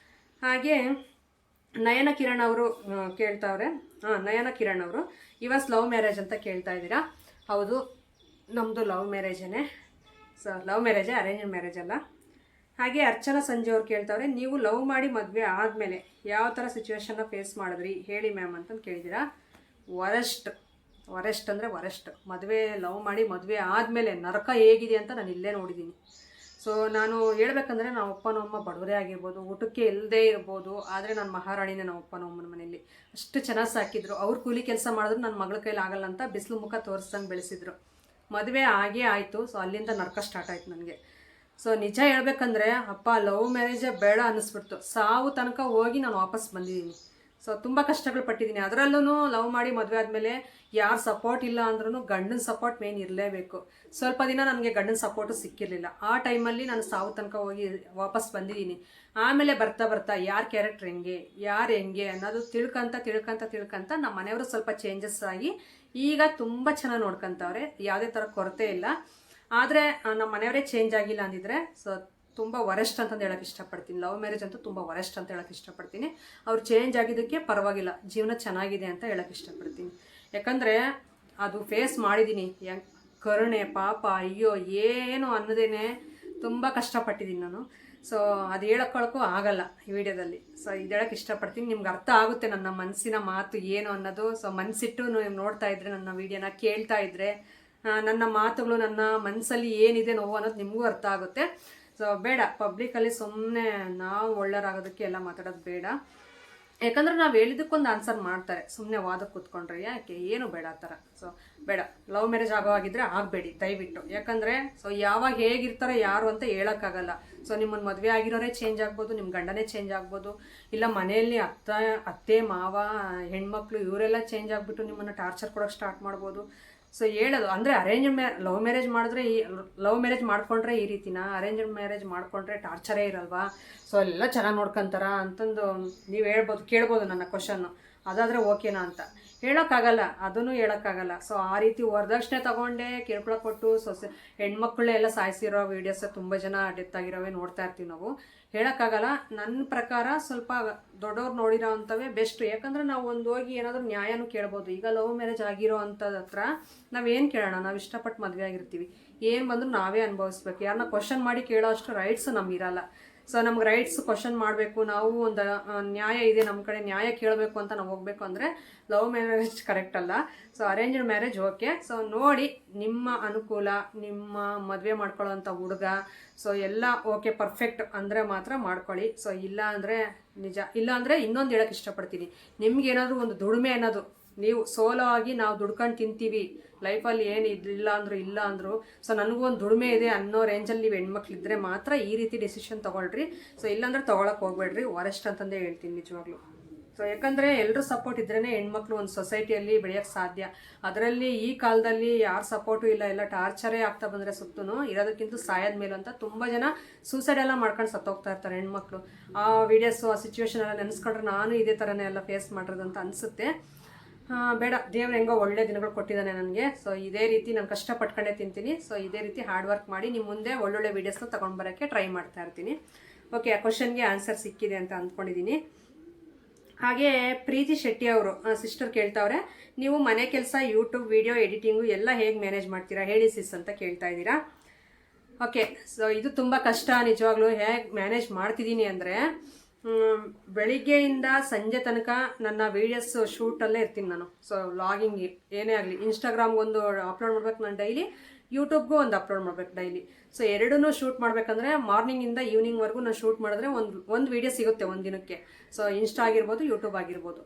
ಹಾಗೆ ನಯನ ಕಿರಣ್ ಅವರು ಕೇಳ್ತಾವ್ರೆ. ನಯನ ಕಿರಣ್ ಅವರು ಇವಾಸ್ ಲವ್ ಮ್ಯಾರೇಜ್ ಅಂತ ಕೇಳ್ತಾ ಇದ್ದೀರಾ. ಹೌದು, ನಮ್ಮದು ಲವ್ ಮ್ಯಾರೇಜೇ. ಸೊ ಲವ್ ಮ್ಯಾರೇಜೇ, ಅರೇಂಜ್ ಮ್ಯಾರೇಜ್ ಅಲ್ಲ. ಹಾಗೆ ಅರ್ಚನಾ ಸಂಜೆ ಅವ್ರು ಕೇಳ್ತಾವ್ರೆ, ನೀವು ಲವ್ ಮಾಡಿ ಮದುವೆ ಆದಮೇಲೆ ಯಾವ ಥರ ಸಿಚುವೇಶನ್ನ ಫೇಸ್ ಮಾಡಿದ್ರಿ ಹೇಳಿ ಮ್ಯಾಮ್ ಅಂತಂದು ಕೇಳಿದ್ದೀರಾ. ವರೆಸ್ಟ್ ಅಂದರೆ ವರೆಸ್ಟ್. ಲವ್ ಮಾಡಿ ಮದುವೆ ಆದಮೇಲೆ ನರಕ ಹೇಗಿದೆ ಅಂತ ನಾನು ಇಲ್ಲೇ ನೋಡಿದ್ದೀನಿ. ಸೊ ನಾನು ಹೇಳ್ಬೇಕಂದ್ರೆ ನಮ್ಮ ಅಪ್ಪ ನಮ್ಮ ಬಡವರೇ ಆಗಿರ್ಬೋದು, ಊಟಕ್ಕೆ ಇಲ್ಲದೇ ಇರ್ಬೋದು, ಆದರೆ ನನ್ನ ಮಹಾರಾಣಿನೇ ನಮ್ಮ ಅಪ್ಪ ನಮ್ಮನ ಮನೆಯಲ್ಲಿ. ಅಷ್ಟು ಚೆನ್ನಾಗಿ ಸಾಕಿದ್ರು. ಅವ್ರು ಕೂಲಿ ಕೆಲಸ ಮಾಡಿದ್ರು ನನ್ನ ಮಗಳ ಕೈಲಿ ಆಗಲ್ಲ ಅಂತ ಬಿಸಿಲು ಮುಖ ತೋರಿಸ್ದಂಗೆ ಬೆಳೆಸಿದ್ರು. ಮದುವೆ ಆಗೇ ಆಯಿತು. ಸೊ ಅಲ್ಲಿಂದ ನರಕ ಸ್ಟಾರ್ಟ್ ಆಯಿತು ನನಗೆ. ಸೊ ನಿಜ ಹೇಳ್ಬೇಕಂದ್ರೆ ಅಪ್ಪ ಲವ್ ಮ್ಯಾರೇಜೇ ಬೇಡ ಅನ್ನಿಸ್ಬಿಡ್ತು. ಸಾವು ತನಕ ಹೋಗಿ ನಾನು ವಾಪಸ್ ಬಂದಿದ್ದೀನಿ. ಸೊ ತುಂಬ ಕಷ್ಟಗಳು ಪಟ್ಟಿದ್ದೀನಿ. ಅದರಲ್ಲೂ ಲವ್ ಮಾಡಿ ಮದುವೆ ಆದಮೇಲೆ ಯಾರು ಸಪೋರ್ಟ್ ಇಲ್ಲ ಅಂದ್ರೂ ಗಂಡನ ಸಪೋರ್ಟ್ ಮೇನ್ ಇರಲೇಬೇಕು. ಸ್ವಲ್ಪ ದಿನ ನನಗೆ ಗಂಡನ ಸಪೋರ್ಟು ಸಿಕ್ಕಿರಲಿಲ್ಲ. ಆ ಟೈಮಲ್ಲಿ ನಾನು ಸಾವು ತನಕ ಹೋಗಿ ವಾಪಸ್ ಬಂದಿದ್ದೀನಿ. ಆಮೇಲೆ ಬರ್ತಾ ಯಾರ ಕ್ಯಾರೆಕ್ಟರ್ ಹೆಂಗೆ ಅನ್ನೋದು ತಿಳ್ಕೊಂತ ನಮ್ಮ ಮನೆಯವರು ಸ್ವಲ್ಪ ಚೇಂಜಸ್ ಆಗಿ ಈಗ ತುಂಬ ಚೆನ್ನಾಗಿ ನೋಡ್ಕೊತವ್ರೆ. ಯಾವುದೇ ಥರ ಕೊರತೆ ಇಲ್ಲ. ಆದರೆ ನಮ್ಮ ಮನೆಯವರೇ ಚೇಂಜ್ ಆಗಿಲ್ಲ ಅಂದಿದ್ರೆ ಸೊ ತುಂಬ ವರೆಸ್ಟ್ ಅಂತಂದು ಹೇಳೋಕ್ಕೆ ಇಷ್ಟಪಡ್ತೀನಿ. ಲವ್ ಮ್ಯಾರೇಜ್ ಅಂತೂ ತುಂಬ ವರೆಸ್ಟ್ ಅಂತ ಹೇಳೋಕ್ಕೆ ಇಷ್ಟಪಡ್ತೀನಿ. ಅವ್ರು ಚೇಂಜ್ ಆಗಿದ್ದಕ್ಕೆ ಪರವಾಗಿಲ್ಲ, ಜೀವನ ಚೆನ್ನಾಗಿದೆ ಅಂತ ಹೇಳೋಕ್ಕೆ ಇಷ್ಟಪಡ್ತೀನಿ. ಯಾಕಂದರೆ ಅದು ಫೇಸ್ ಮಾಡಿದ್ದೀನಿ. ಕರುಣೆ, ಪಾಪ, ಅಯ್ಯೋ ಏನು ಅನ್ನೋದೇನೆ ತುಂಬ ಕಷ್ಟಪಟ್ಟಿದ್ದೀನಿ ನಾನು. ಸೊ ಅದು ಹೇಳೋಕ್ಕೂ ಆಗಲ್ಲ ಈ ವಿಡಿಯೋದಲ್ಲಿ. ಸೊ ಇದು ಹೇಳೋಕ್ಕೆ ಇಷ್ಟಪಡ್ತೀನಿ. ನಿಮ್ಗೆ ಅರ್ಥ ಆಗುತ್ತೆ ನನ್ನ ಮನಸ್ಸಿನ ಮಾತು ಏನು ಅನ್ನೋದು. ಸೊ ಮನಸ್ಸಿಟ್ಟು ನೀವು ನೋಡ್ತಾ ಇದ್ರೆ, ನನ್ನ ವೀಡಿಯೋನ ಕೇಳ್ತಾ ಇದ್ದರೆ, ನನ್ನ ಮಾತುಗಳು, ನನ್ನ ಮನಸ್ಸಲ್ಲಿ ಏನಿದೆ ನೋವು ಅನ್ನೋದು ನಿಮಗೂ ಅರ್ಥ ಆಗುತ್ತೆ. ಸೊ ಬೇಡ, ಪಬ್ಲಿಕಲ್ಲಿ ಸುಮ್ಮನೆ ನಾವು ಒಳ್ಳೆಯರಾಗೋದಕ್ಕೆ ಎಲ್ಲ ಮಾತಾಡೋದು ಬೇಡ. ಯಾಕಂದರೆ ನಾವು ಹೇಳಿದ್ದಕ್ಕೊಂದು ಆನ್ಸರ್ ಮಾಡ್ತಾರೆ, ಸುಮ್ಮನೆ ವಾದಕ್ಕೆ ಕೂತ್ಕೊಂಡ್ರೆ ಯಾಕೆ, ಏನು ಬೇಡ ಆ ಥರ. ಸೊ ಬೇಡ, ಲವ್ ಮ್ಯಾರೇಜ್ ಆಗೋ ಆಗಿದ್ದರೆ ಆಗಬೇಡಿ ದಯವಿಟ್ಟು. ಯಾಕಂದರೆ ಸೊ ಯಾವಾಗ ಹೇಗಿರ್ತಾರೆ ಯಾರು ಅಂತ ಹೇಳೋಕ್ಕಾಗಲ್ಲ. ಸೊ ನಿಮ್ಮನ್ನು ಮದುವೆ ಆಗಿರೋರೇ ಚೇಂಜ್ ಆಗ್ಬೋದು, ನಿಮ್ಮ ಗಂಡನೇ ಚೇಂಜ್ ಆಗ್ಬೋದು, ಇಲ್ಲ ಮನೆಯಲ್ಲಿ ಅತ್ತೆ ಮಾವ ಹೆಣ್ಮಕ್ಳು ಇವರೆಲ್ಲ ಚೇಂಜ್ ಆಗಿಬಿಟ್ಟು ನಿಮ್ಮನ್ನು ಟಾರ್ಚರ್ ಕೊಡೋಕ್ಕೆ ಸ್ಟಾರ್ಟ್ ಮಾಡ್ಬೋದು. ಸೊ ಹೇಳೋದು ಅಂದರೆ ಲವ್ ಮ್ಯಾರೇಜ್ ಮಾಡಿದ್ರೆ ಲವ್ ಮ್ಯಾರೇಜ್ ಮಾಡ್ಕೊಂಡ್ರೆ ಈ ರೀತಿನ, ಅರೇಂಜ್ ಮ್ಯಾರೇಜ್ ಮಾಡ್ಕೊಂಡ್ರೆ ಟಾರ್ಚರೇ ಇರಲ್ವಾ, ಸೊ ಎಲ್ಲ ಚೆನ್ನಾಗಿ ನೋಡ್ಕೊತಾರ ಅಂತಂದು ನೀವು ಕೇಳ್ಬೋದು ನನ್ನ ಕ್ವಶನ್ನು. ಅದಾದರೆ ಓಕೆನಾ ಅಂತ ಹೇಳೋಕ್ಕಾಗಲ್ಲ, ಅದನ್ನು ಹೇಳೋಕ್ಕಾಗಲ್ಲ. ಸೊ ಆ ರೀತಿ ವರದಕ್ಷಿಣೆ ತೊಗೊಂಡೇ ಕಿರುಕುಳ ಕೊಟ್ಟು ಹೆಣ್ಮಕ್ಳನ್ನೆಲ್ಲ ಸಾಯಿಸಿರೋ ವೀಡಿಯೋಸ್ ತುಂಬ ಜನ ಡೆತ್ ಆಗಿರೋವೇ ನೋಡ್ತಾ ಇರ್ತೀವಿ ನಾವು. ಹೇಳೋಕ್ಕಾಗಲ್ಲ. ನನ್ನ ಪ್ರಕಾರ ಸ್ವಲ್ಪ ದೊಡ್ಡವ್ರು ನೋಡಿರೋ ಅಂಥವೇ ಬೆಸ್ಟು. ಯಾಕಂದರೆ ನಾವು ಹೋಗಿ ಏನಾದರೂ ನ್ಯಾಯನೂ ಕೇಳ್ಬೋದು. ಈಗ ಲವ್ ಮ್ಯಾರೇಜ್ ಆಗಿರೋ ಅಂಥದ್ದು ಹತ್ರ ನಾವೇನು ಕೇಳೋಣ, ನಾವು ಇಷ್ಟಪಟ್ಟು ಮದುವೆ ಆಗಿರ್ತೀವಿ, ಏನು ಬಂದರೂ ನಾವೇ ಅನುಭವಿಸ್ಬೇಕು. ಯಾರನ್ನ ಕ್ವಶನ್ ಮಾಡಿ ಕೇಳೋ ಅಷ್ಟು ರೈಟ್ಸು ನಮಗಿರಲ್ಲ. ಸೊ ನಮ್ಗೆ ರೈಟ್ಸ್ ಕ್ವಶನ್ ಮಾಡಬೇಕು, ನಾವು ಒಂದು ನ್ಯಾಯ ಇದೆ ನಮ್ಮ ಕಡೆ, ನ್ಯಾಯ ಕೇಳಬೇಕು ಅಂತ ನಾವು ಹೋಗಬೇಕು ಅಂದರೆ ಲವ್ ಮ್ಯಾರೇಜ್ ಕರೆಕ್ಟ್ ಅಲ್ಲ. So arranged marriage okay. So ನೋಡಿ ನಿಮ್ಮ ಅನುಕೂಲ, ನಿಮ್ಮ ಮದುವೆ ಮಾಡ್ಕೊಳ್ಳೋಂಥ ಹುಡುಗ ಸೊ ಎಲ್ಲ ಓಕೆ ಪರ್ಫೆಕ್ಟ್ ಅಂದರೆ ಮಾತ್ರ ಮಾಡ್ಕೊಳ್ಳಿ. ಸೊ ಇಲ್ಲ ಅಂದರೆ ನಿಜ, ಇಲ್ಲ ಅಂದರೆ ಇನ್ನೊಂದು ಹೇಳೋಕ್ಕೆ ಇಷ್ಟಪಡ್ತೀನಿ, ನಿಮ್ಗೇನಾದರೂ ಒಂದು ದುಡಿಮೆ ಅನ್ನೋದು, ನೀವು ಸೋಲೋ ಆಗಿ ನಾವು ದುಡ್ಕೊಂಡು ತಿಂತೀವಿ ಲೈಫಲ್ಲಿ ಏನು ಇಲ್ಲ ಅಂದರು ಸೊ ನನಗೂ ಒಂದು ದುಡಿಮೆ ಇದೆ ಅನ್ನೋ ರೇಂಜಲ್ಲಿ ನೀವು ಹೆಣ್ಮಕ್ಳಿದ್ರೆ ಮಾತ್ರ ಈ ರೀತಿ ಡೆಸಿಷನ್ ತೊಗೊಳ್ರಿ. ಸೊ ಇಲ್ಲಾಂದ್ರೆ ತೊಗೊಳಕ್ಕೆ ಹೋಗ್ಬೇಡ್ರಿ, ವರೆಸ್ಟ್ ಅಂತಂದೇ ಹೇಳ್ತೀನಿ ನಿಜವಾಗ್ಲೂ. ಸೊ ಯಾಕಂದರೆ ಎಲ್ಲರೂ ಸಪೋರ್ಟ್ ಇದ್ರೇ ಹೆಣ್ಮಕ್ಳು ಒಂದು ಸೊಸೈಟಿಯಲ್ಲಿ ಬೆಳೆಯೋಕ್ಕೆ ಸಾಧ್ಯ. ಅದರಲ್ಲಿ ಈ ಕಾಲದಲ್ಲಿ ಯಾರ ಸಪೋರ್ಟು ಇಲ್ಲ, ಎಲ್ಲ ಟಾರ್ಚರೇ ಆಗ್ತಾ ಬಂದರೆ ಸುತ್ತೂ ಇರೋದಕ್ಕಿಂತ ಸಾಯೋದ ಮೇಲೂ ಅಂತ ತುಂಬ ಜನ ಸೂಸೈಡ್ ಎಲ್ಲ ಮಾಡ್ಕೊಂಡು ಸತ್ತೋಗ್ತಾ ಇರ್ತಾರೆ ಹೆಣ್ಮಕ್ಳು. ಆ ವೀಡಿಯೋಸು ಆ ಸಿಚುವೇಶನ್ ಎಲ್ಲ ನೆನೆಸ್ಕೊಂಡ್ರೆ ನಾನು ಇದೇ ಥರನೇ ಎಲ್ಲ ಫೇಸ್ ಮಾಡಿರೋದಂತ ಅನಿಸುತ್ತೆ. ಬೇಡ, ದೇವ್ರು ಹೆಂಗೋ ಒಳ್ಳೆ ದಿನಗಳು ಕೊಟ್ಟಿದ್ದಾನೆ ನನಗೆ. ಸೊ ಇದೇ ರೀತಿ ನಾನು ಕಷ್ಟಪಟ್ಕೊಂಡೇ ತಿಂತೀನಿ. ಸೊ ಇದೇ ರೀತಿ ಹಾರ್ಡ್ ವರ್ಕ್ ಮಾಡಿ ನಿಮ್ಮ ಮುಂದೆ ಒಳ್ಳೊಳ್ಳೆ ವೀಡಿಯೋಸ್ನ ತೊಗೊಂಡು ಬರೋಕ್ಕೆ ಟ್ರೈ ಮಾಡ್ತಾ ಇರ್ತೀನಿ. ಓಕೆ, ಆ ಕ್ವಶನ್ಗೆ ಆನ್ಸರ್ ಸಿಕ್ಕಿದೆ ಅಂತ ಅಂದ್ಕೊಂಡಿದ್ದೀನಿ. ಹಾಗೆ ಪ್ರೀತಿ ಶೆಟ್ಟಿ ಅವರು ಸಿಸ್ಟರ್ ಕೇಳ್ತಾವ್ರೆ, ನೀವು ಮನೆ ಕೆಲಸ, ಯೂಟ್ಯೂಬ್ ವಿಡಿಯೋ ಎಡಿಟಿಂಗು ಎಲ್ಲ ಹೇಗೆ ಮ್ಯಾನೇಜ್ ಮಾಡ್ತೀರಾ ಹೇಳಿ ಸಿಸ್ ಅಂತ ಕೇಳ್ತಾ ಇದ್ದೀರಾ. ಓಕೆ, ಸೊ ಇದು ತುಂಬ ಕಷ್ಟ ನಿಜವಾಗ್ಲೂ. ಹೇಗೆ ಮ್ಯಾನೇಜ್ ಮಾಡ್ತಿದ್ದೀನಿ ಅಂದರೆ, ಬೆಳಿಗ್ಗೆಯಿಂದ ಸಂಜೆ ತನಕ ನನ್ನ ವೀಡಿಯೋಸ್ ಶೂಟಲ್ಲೇ ಇರ್ತೀನಿ ನಾನು. ಸೊ ವ್ಲಾಗಿಂಗ್ ಏನೇ ಆಗಲಿ, ಇನ್ಸ್ಟಾಗ್ರಾಮ್ಗೊಂದು ಅಪ್ಲೋಡ್ ಮಾಡ್ಬೇಕು ನಾನು ಡೈಲಿ, ಯೂಟ್ಯೂಬ್ಗೂ ಒಂದು ಅಪ್ಲೋಡ್ ಮಾಡ್ಬೇಕು ಡೈಲಿ. ಸೊ ಎರಡನ್ನೂ ಶೂಟ್ ಮಾಡಬೇಕಂದ್ರೆ ಮಾರ್ನಿಂಗಿಂದ ಈವ್ನಿಂಗ್ವರೆಗೂ ನಾನು ಶೂಟ್ ಮಾಡಿದ್ರೆ ಒಂದು ವೀಡಿಯೋ ಸಿಗುತ್ತೆ ಒಂದು ದಿನಕ್ಕೆ. ಸೊ ಇನ್ಸ್ಟಾ ಆಗಿರ್ಬೋದು, ಯೂಟ್ಯೂಬ್ ಆಗಿರ್ಬೋದು,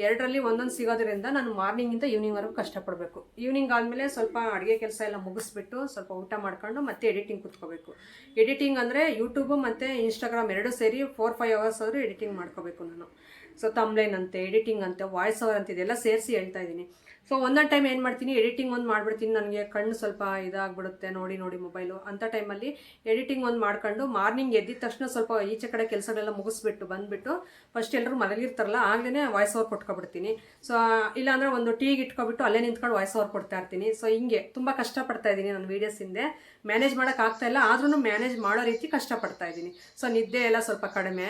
ಎರಡರಲ್ಲಿ ಒಂದೊಂದು ಸಿಗೋದ್ರಿಂದ ನಾನು ಮಾರ್ನಿಂಗಿಂದ ಈವ್ನಿಂಗ್ವರೆಗೂ ಕಷ್ಟಪಡಬೇಕು. ಈವ್ನಿಂಗ್ ಆದಮೇಲೆ ಸ್ವಲ್ಪ ಅಡುಗೆ ಕೆಲಸ ಎಲ್ಲ ಮುಗಿಸ್ಬಿಟ್ಟು ಸ್ವಲ್ಪ ಊಟ ಮಾಡ್ಕೊಂಡು ಮತ್ತೆ ಎಡಿಟಿಂಗ್ ಕೂತ್ಕೋಬೇಕು. ಎಡಿಟಿಂಗ್ ಅಂದರೆ ಯೂಟ್ಯೂಬು ಮತ್ತು ಇನ್ಸ್ಟಾಗ್ರಾಮ್ ಎರಡೂ ಸೇರಿ 4-5 ಅವರ್ಸ್ ಆದರೂ ಎಡಿಟಿಂಗ್ ಮಾಡ್ಕೋಬೇಕು ನಾನು. ಸೊ ತಮ್ಲೈನ್ ಅಂತೆ, ಎಡಿಟಿಂಗ್ ಅಂತೆ, ವಾಯ್ಸ್ ಓವರ್ ಅಂತ ಇದೆಲ್ಲ ಸೇರಿಸಿ ಹೇಳ್ತಾ ಇದ್ದೀನಿ. ಸೊ ಒಂದೊಂದು ಟೈಮ್ ಏನು ಮಾಡ್ತೀನಿ, ಎಡಿಟಿಂಗ್ ಒಂದು ಮಾಡಿಬಿಡ್ತೀನಿ, ನನಗೆ ಕಣ್ಣು ಸ್ವಲ್ಪ ಇದಾಗ್ಬಿಡುತ್ತೆ ನೋಡಿ ಮೊಬೈಲು. ಅಂಥ ಟೈಮಲ್ಲಿ ಎಡಿಟಿಂಗ್ ಒಂದು ಮಾಡ್ಕೊಂಡು ಮಾರ್ನಿಂಗ್ ಎದ್ದಿದ ತಕ್ಷಣ ಸ್ವಲ್ಪ ಈಚೆ ಕಡೆ ಕೆಲಸಗಳೆಲ್ಲ ಮುಗಿಸ್ಬಿಟ್ಟು ಬಂದುಬಿಟ್ಟು ಫಸ್ಟ್ ಎಲ್ಲರೂ ಮಲಗಿರ್ತಾರಲ್ಲ ಆಗಲೇ ವಾಯ್ಸ್ ಓವರ್ ಕೊಟ್ಕೊಬಿಡ್ತೀನಿ. ಸೊ ಇಲ್ಲಾಂದರೆ ಒಂದು ಟೀಗೆ ಇಟ್ಕೊಬಿಟ್ಟು ಅಲ್ಲೇ ನಿಂತ್ಕೊಂಡು ವಾಯ್ಸ್ ಓವರ್ ಕೊಡ್ತಾ ಇರ್ತೀನಿ. ಸೊ ಹಿಂಗೆ ತುಂಬ ಕಷ್ಟಪಡ್ತಾ ಇದ್ದೀನಿ ನಾನು ವೀಡಿಯೋಸ್ ಹಿಂದೆ. ಮ್ಯಾನೇಜ್ ಮಾಡೋಕ್ಕಾಗ್ತಾಯಿಲ್ಲ, ಆದ್ರೂ ಮ್ಯಾನೇಜ್ ಮಾಡೋ ರೀತಿ ಕಷ್ಟಪಡ್ತಾ ಇದ್ದೀನಿ. ಸೊ ನಿದ್ದೆ ಎಲ್ಲ ಸ್ವಲ್ಪ ಕಡಿಮೆ,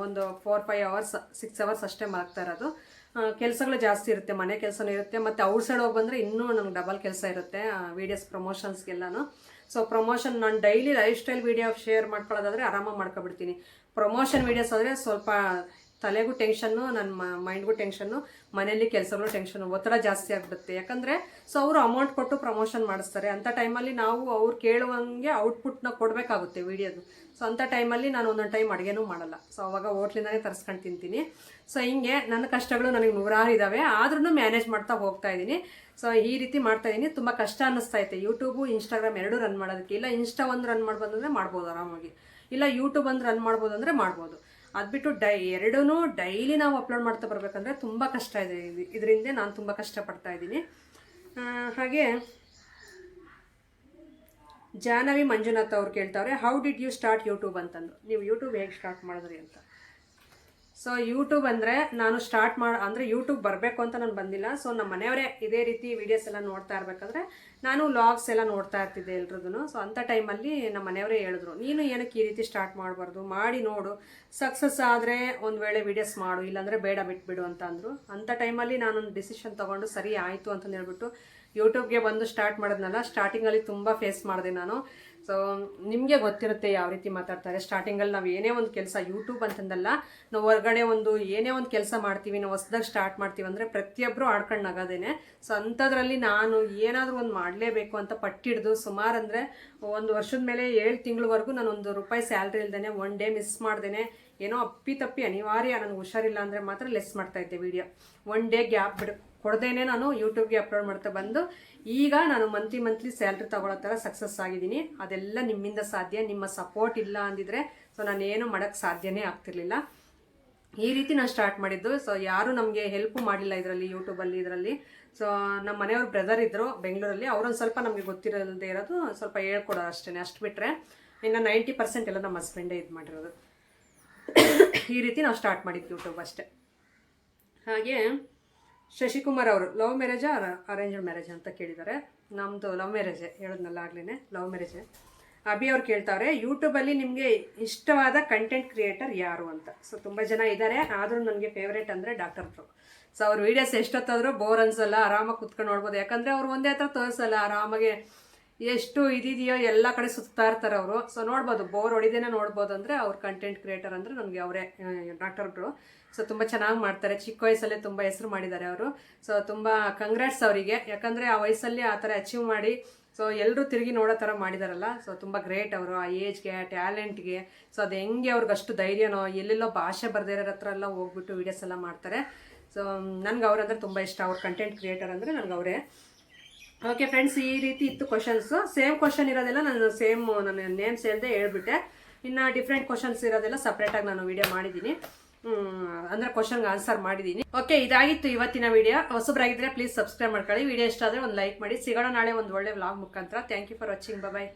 ಒಂದು 4-5 ಅವರ್ಸ್ 6 ಅವರ್ಸ್ ಅಷ್ಟೇ ಮಲಗ್ತಾ ಇರೋದು. ಕೆಲಸಗಳು ಜಾಸ್ತಿ ಇರುತ್ತೆ, ಮನೆ ಕೆಲಸನೂ ಇರುತ್ತೆ, ಮತ್ತು ಔಟ್ ಸೈಡ್ ಹೋಗಿ ಬಂದರೆ ಇನ್ನೂ ನಮ್ಗೆ ಡಬಲ್ ಕೆಲಸ ಇರುತ್ತೆ ವೀಡಿಯೋಸ್ ಪ್ರಮೋಷನ್ಸ್ಗೆಲ್ಲನೂ. ಸೊ ಪ್ರಮೋಷನ್ ನಾನು daily life style video share ಮಾಡ್ಕೊಳ್ಳೋದಾದರೆ ಆರಾಮಾಗಿ ಮಾಡ್ಕೊಬಿಡ್ತೀನಿ. ಪ್ರಮೋಷನ್ ವೀಡಿಯೋಸ್ ಆದರೆ ಸ್ವಲ್ಪ ತಲೆಗೂ ಟೆನ್ಷನ್ನು, ನನ್ನ ಮೈಂಡ್ಗೂ ಟೆನ್ಷನ್ನು, ಮನೆಯಲ್ಲಿ ಕೆಲಸಗಳು ಟೆನ್ಷನ್ನು, ಒತ್ತಡ ಜಾಸ್ತಿ ಆಗಿಬಿಡುತ್ತೆ. ಯಾಕಂದರೆ ಸೊ ಅವರು ಅಮೌಂಟ್ ಕೊಟ್ಟು ಪ್ರಮೋಷನ್ ಮಾಡಿಸ್ತಾರೆ. ಅಂಥ ಟೈಮಲ್ಲಿ ನಾವು ಅವ್ರು ಕೇಳುವಂಗೆ ಔಟ್ಪುಟ್ನ ಕೊಡಬೇಕಾಗುತ್ತೆ ವೀಡಿಯೋದು. ಸೊ ಅಂಥ ಟೈಮಲ್ಲಿ ನಾನು ಒಂದೊಂದು ಟೈಮ್ ಅಡುಗೆನೂ ಮಾಡಲ್ಲ. ಸೊ ಅವಾಗ ಹೋಟ್ಲಿಂದನೇ ತರಿಸ್ಕೊಂಡು ತಿಂತೀನಿ. ಸೊ ಹಿಂಗೆ ನನ್ನ ಕಷ್ಟಗಳು ನನಗೆ 100 ಇದ್ದಾವೆ, ಆದ್ರೂ ಮ್ಯಾನೇಜ್ ಮಾಡ್ತಾ ಹೋಗ್ತಾ ಇದ್ದೀನಿ. ಸೊ ಈ ರೀತಿ ಮಾಡ್ತಾಯಿದ್ದೀನಿ. ತುಂಬ ಕಷ್ಟ ಅನ್ನಿಸ್ತೈತೆ ಯೂಟ್ಯೂಬು ಇನ್ಸ್ಟಾಗ್ರಾಮ್ ಎರಡೂ ರನ್ ಮಾಡೋದಕ್ಕೆ. ಇಲ್ಲ ಇನ್ಸ್ಟಾ ಒಂದು ರನ್ ಮಾಡ್ಬೋದು ಅಂದರೆ ಮಾಡ್ಬೋದು ಆರಾಮಾಗಿ, ಇಲ್ಲ ಯೂಟ್ಯೂಬ್ ಒಂದು ರನ್ ಮಾಡ್ಬೋದು ಅಂದರೆ ಮಾಡ್ಬೋದು. ಅದು ಬಿಟ್ಟು ಎರಡೂ ಡೈಲಿ ನಾವು ಅಪ್ಲೋಡ್ ಮಾಡ್ತಾ ಬರಬೇಕಂದ್ರೆ ತುಂಬ ಕಷ್ಟ ಇದೆ. ಇದರಿಂದ ನಾನು ತುಂಬ ಕಷ್ಟಪಡ್ತಾ ಇದ್ದೀನಿ. ಹಾಗೆ ಜಾಹ್ನವಿ ಮಂಜುನಾಥ್ ಅವ್ರು ಕೇಳ್ತಾವ್ರೆ, how did you start YouTube ಅಂತಂದು. ನೀವು ಯೂಟ್ಯೂಬ್ ಹೇಗೆ ಸ್ಟಾರ್ಟ್ ಮಾಡಿದ್ರಿ ಅಂತ. ಸೊ ಯೂಟ್ಯೂಬ್ ಅಂದರೆ ನಾನು ಅಂದರೆ ಯೂಟ್ಯೂಬ್ ಬರಬೇಕು ಅಂತ ನಾನು ಬಂದಿಲ್ಲ. ಸೊ ನಮ್ಮ ಮನೆಯವರೇ ಇದೇ ರೀತಿ ವೀಡಿಯೋಸ್ ಎಲ್ಲ ನೋಡ್ತಾ ಇರಬೇಕಾದ್ರೆ ನಾನು ವ್ಲಾಗ್ಸ್ ಎಲ್ಲ ನೋಡ್ತಾ ಇರ್ತಿದ್ದೆ ಎಲ್ರದ್ದು. ಸೊ ಅಂಥ ಟೈಮಲ್ಲಿ ನಮ್ಮ ಮನೆಯವರೇ ಹೇಳಿದ್ರು, ನೀನು ಏನಕ್ಕೆ ಈ ರೀತಿ ಸ್ಟಾರ್ಟ್ ಮಾಡಬಾರ್ದು, ಮಾಡಿ ನೋಡು, ಸಕ್ಸಸ್ ಆದರೆ ಒಂದು ವೇಳೆ ವೀಡಿಯೋಸ್ ಮಾಡು, ಇಲ್ಲಾಂದರೆ ಬೇಡ ಬಿಟ್ಬಿಡು ಅಂತ ಅಂದರು. ಅಂಥ ಟೈಮಲ್ಲಿ ನಾನೊಂದು ಡಿಸಿಷನ್ ತೊಗೊಂಡು ಸರಿ ಆಯಿತು ಅಂತಂದು ಹೇಳ್ಬಿಟ್ಟು ಯೂಟ್ಯೂಬ್ಗೆ ಬಂದು ಸ್ಟಾರ್ಟ್ ಮಾಡಿದ್ನಲ್ಲ. ಸ್ಟಾರ್ಟಿಂಗಲ್ಲಿ ತುಂಬ ಫೇಸ್ ಮಾಡಿದೆ ನಾನು. ಸೊ ನಿಮಗೆ ಗೊತ್ತಿರುತ್ತೆ ಯಾವ ರೀತಿ ಮಾತಾಡ್ತಾರೆ. ಸ್ಟಾರ್ಟಿಂಗಲ್ಲಿ ನಾವು ಏನೇ ಒಂದು ಕೆಲಸ, ಯೂಟ್ಯೂಬ್ ಅಂತಂದಲ್ಲ, ನಾವು ಹೊರಗಡೆ ಏನೇ ಒಂದು ಕೆಲಸ ಮಾಡ್ತೀವಿ, ನಾವು ಹೊಸ್ದಾಗಿ ಸ್ಟಾರ್ಟ್ ಮಾಡ್ತೀವಿ ಅಂದರೆ ಪ್ರತಿಯೊಬ್ಬರು ಆಡ್ಕೊಂಡು ನಗೋದೇನೆ. ಸೊ ಅಂಥದ್ರಲ್ಲಿ ನಾನು ಏನಾದರೂ ಒಂದು ಮಾಡಲೇಬೇಕು ಅಂತ ಪಟ್ಟಿಡ್ದು ಸುಮಾರು ಅಂದರೆ 1 ವರ್ಷದ ಮೇಲೆ 7 ತಿಂಗಳವರೆಗೂ ನಾನು ₹1 ಸ್ಯಾಲ್ರಿ ಇಲ್ದೇ, 1 ಡೇ ಮಿಸ್ ಮಾಡ್ದೇ, ಏನೋ ಅಪ್ಪಿತಪ್ಪಿ ಅನಿವಾರ್ಯ ನನಗೆ ಹುಷಾರಿಲ್ಲ ಅಂದರೆ ಮಾತ್ರ ಲೆಸ್ ಮಾಡ್ತಾಯಿದ್ದೆ ವೀಡಿಯೋ. 1 ಡೇ ಗ್ಯಾಪ್ ಕೊಡ್ದೇನೆ ನಾನು ಯೂಟ್ಯೂಬ್ಗೆ ಅಪ್ಲೋಡ್ ಮಾಡ್ತಾ ಬಂದು ಈಗ ನಾನು ಮಂತ್ಲಿ ಸ್ಯಾಲ್ರಿ ತಗೊಳ್ಳೋ ಥರ ಸಕ್ಸಸ್ ಆಗಿದ್ದೀನಿ. ಅದೆಲ್ಲ ನಿಮ್ಮಿಂದ ಸಾಧ್ಯ. ನಿಮ್ಮ ಸಪೋರ್ಟ್ ಇಲ್ಲ ಅಂದಿದ್ರೆ ಸೊ ನಾನೇನು ಮಾಡೋಕ್ಕೆ ಸಾಧ್ಯನೇ ಆಗ್ತಿರ್ಲಿಲ್ಲ. ಈ ರೀತಿ ನಾನು ಸ್ಟಾರ್ಟ್ ಮಾಡಿದ್ದು. ಸೊ ಯಾರೂ ನಮಗೆ ಹೆಲ್ಪು ಮಾಡಿಲ್ಲ ಇದರಲ್ಲಿ, ಯೂಟ್ಯೂಬಲ್ಲಿ ಇದರಲ್ಲಿ. ಸೊ ನಮ್ಮ ಮನೆಯವ್ರ ಬ್ರದರ್ ಇದ್ದರು ಬೆಂಗಳೂರಲ್ಲಿ, ಅವರೊಂದು ಸ್ವಲ್ಪ ನಮಗೆ ಗೊತ್ತಿರದೇ ಇರೋದು ಸ್ವಲ್ಪ ಹೇಳ್ಕೊಡೋದು ಅಷ್ಟೇ, ಅಷ್ಟು ಬಿಟ್ಟರೆ ಇನ್ನು 90% ಎಲ್ಲ ನಮ್ಮ ಹಸ್ಬೆಂಡೇ ಇದು ಮಾಡಿರೋದು. ಈ ರೀತಿ ನಾವು ಸ್ಟಾರ್ಟ್ ಮಾಡಿದ್ದು ಯೂಟ್ಯೂಬ್ ಅಷ್ಟೇ. ಹಾಗೆ ಶಶಿಕುಮಾರ್ ಅವರು ಲವ್ ಮ್ಯಾರೇಜಾ ಅರೇಂಜ್ಡ್ ಮ್ಯಾರೇಜ್ ಅಂತ ಕೇಳಿದ್ದಾರೆ. ನಮ್ಮದು ಲವ್ ಮ್ಯಾರೇಜೇ, ಹೇಳಿದ್ನಲ್ಲ ಆಗ್ಲೇ ಲವ್ ಮ್ಯಾರೇಜೇ. ಅಭಿ ಅವ್ರು ಕೇಳ್ತಾವ್ರೆ ಯೂಟ್ಯೂಬಲ್ಲಿ ನಿಮಗೆ ಇಷ್ಟವಾದ ಕಂಟೆಂಟ್ ಕ್ರಿಯೇಟರ್ ಯಾರು ಅಂತ. ಸೊ ತುಂಬ ಜನ ಇದ್ದಾರೆ, ಆದರೂ ನನಗೆ ಫೇವ್ರೇಟ್ ಅಂದರೆ ಡಾಕ್ಟರ್ ಬ್ರೋ. ಸೊ ಅವ್ರ ವೀಡಿಯೋಸ್ ಎಷ್ಟೊತ್ತಾದರೂ ಬೋರ್ ಅನ್ಸಲ್ಲ, ಆರಾಮಾಗಿ ಕುತ್ಕೊಂಡು ನೋಡ್ಬೋದು. ಯಾಕಂದರೆ ಅವ್ರು ಒಂದೇ ಹತ್ರ ತೋರಿಸಲ್ಲ, ಆರಾಮಾಗಿ ಎಷ್ಟು ಇದಿದೆಯೋ ಎಲ್ಲ ಕಡೆ ಸುತ್ತಾ ಇರ್ತಾರೆ ಅವರು. ಸೊ ನೋಡ್ಬೋದು, ಬೋರ್ ಹೊಡಿದೇನೆ ನೋಡ್ಬೋದು. ಅಂದರೆ ಅವ್ರ ಕಂಟೆಂಟ್ ಕ್ರಿಯೇಟರ್ ಅಂದರೆ ನನಗೆ ಅವರೇ ಡಾಕ್ಟರ್ ಬ್ರೋ. ಸೊ ತುಂಬ ಚೆನ್ನಾಗಿ ಮಾಡ್ತಾರೆ, ಚಿಕ್ಕ ವಯಸ್ಸಲ್ಲೇ ತುಂಬ ಹೆಸರು ಮಾಡಿದ್ದಾರೆ ಅವರು. ಸೊ ತುಂಬ ಕಂಗ್ರಾಟ್ಸ್ ಅವರಿಗೆ, ಯಾಕಂದರೆ ಆ ವಯಸ್ಸಲ್ಲಿ ಆ ಥರ ಅಚೀವ್ ಮಾಡಿ ಸೊ ಎಲ್ಲರೂ ತಿರುಗಿ ನೋಡೋ ಥರ ಮಾಡಿದಾರಲ್ಲ. ಸೊ ತುಂಬ ಗ್ರೇಟ್ ಅವರು, ಆ ಏಜ್ಗೆ ಟ್ಯಾಲೆಂಟ್ಗೆ. ಸೊ ಅದು ಹೆಂಗೆ ಅವ್ರಿಗೆ ಅಷ್ಟು ಧೈರ್ಯನೋ, ಎಲ್ಲೆಲ್ಲೋ ಭಾಷೆ ಬರ್ದೇ ಇರೋ ಹತ್ರ ಎಲ್ಲ ಹೋಗ್ಬಿಟ್ಟು ವೀಡಿಯೋಸ್ ಎಲ್ಲ ಮಾಡ್ತಾರೆ. ಸೊ ನನಗೆ ಅವ್ರಂದ್ರೆ ತುಂಬ ಇಷ್ಟ, ಅವ್ರ ಕಂಟೆಂಟ್ ಕ್ರಿಯೇಟರ್ ಅಂದರೆ ನನಗೆ ಅವರೇ. ಓಕೆ ಫ್ರೆಂಡ್ಸ್, ಈ ರೀತಿ ಇತ್ತು ಕ್ವಶನ್ಸು. ಸೇಮ್ ಕ್ವಶನ್ ಇರೋದೆಲ್ಲ ನಾನು ನನ್ನ ನೇಮ್ಸ್ ಹೇಳ್ದೆ ಹೇಳ್ಬಿಟ್ಟೆ. ಇನ್ನು ಡಿಫ್ರೆಂಟ್ ಕ್ವಶನ್ಸ್ ಇರೋದೆಲ್ಲ ಸಪ್ರೇಟಾಗಿ ನಾನು ವೀಡಿಯೋ ಮಾಡಿದ್ದೀನಿ, ಅಂದರೆ ಕ್ವಶನ್ಗೆ ಆನ್ಸರ್ ಮಾಡಿದ್ದೀನಿ. ಓಕೆ, ಇದಾಗಿತ್ತು ಇವತ್ತಿನ ವಿಡಿಯೋ. ಹೊಸಬ್ರಾಗಿದ್ದರೆ ಪ್ಲೀಸ್ ಸಬ್ಸ್ಕ್ರೈಬ್ ಮಾಡ್ಕೊಳ್ಳಿ. ವಿಡಿಯೋ ಇಷ್ಟ ಆದರೆ ಒಂದು ಲೈಕ್ ಮಾಡಿ. ಸಿಗೋಣ ನಾಳೆ ಒಂದು ಒಳ್ಳೆ ವ್ಲಾಗ್ ಮುಖಾಂತರ. Thank you for watching. Bye.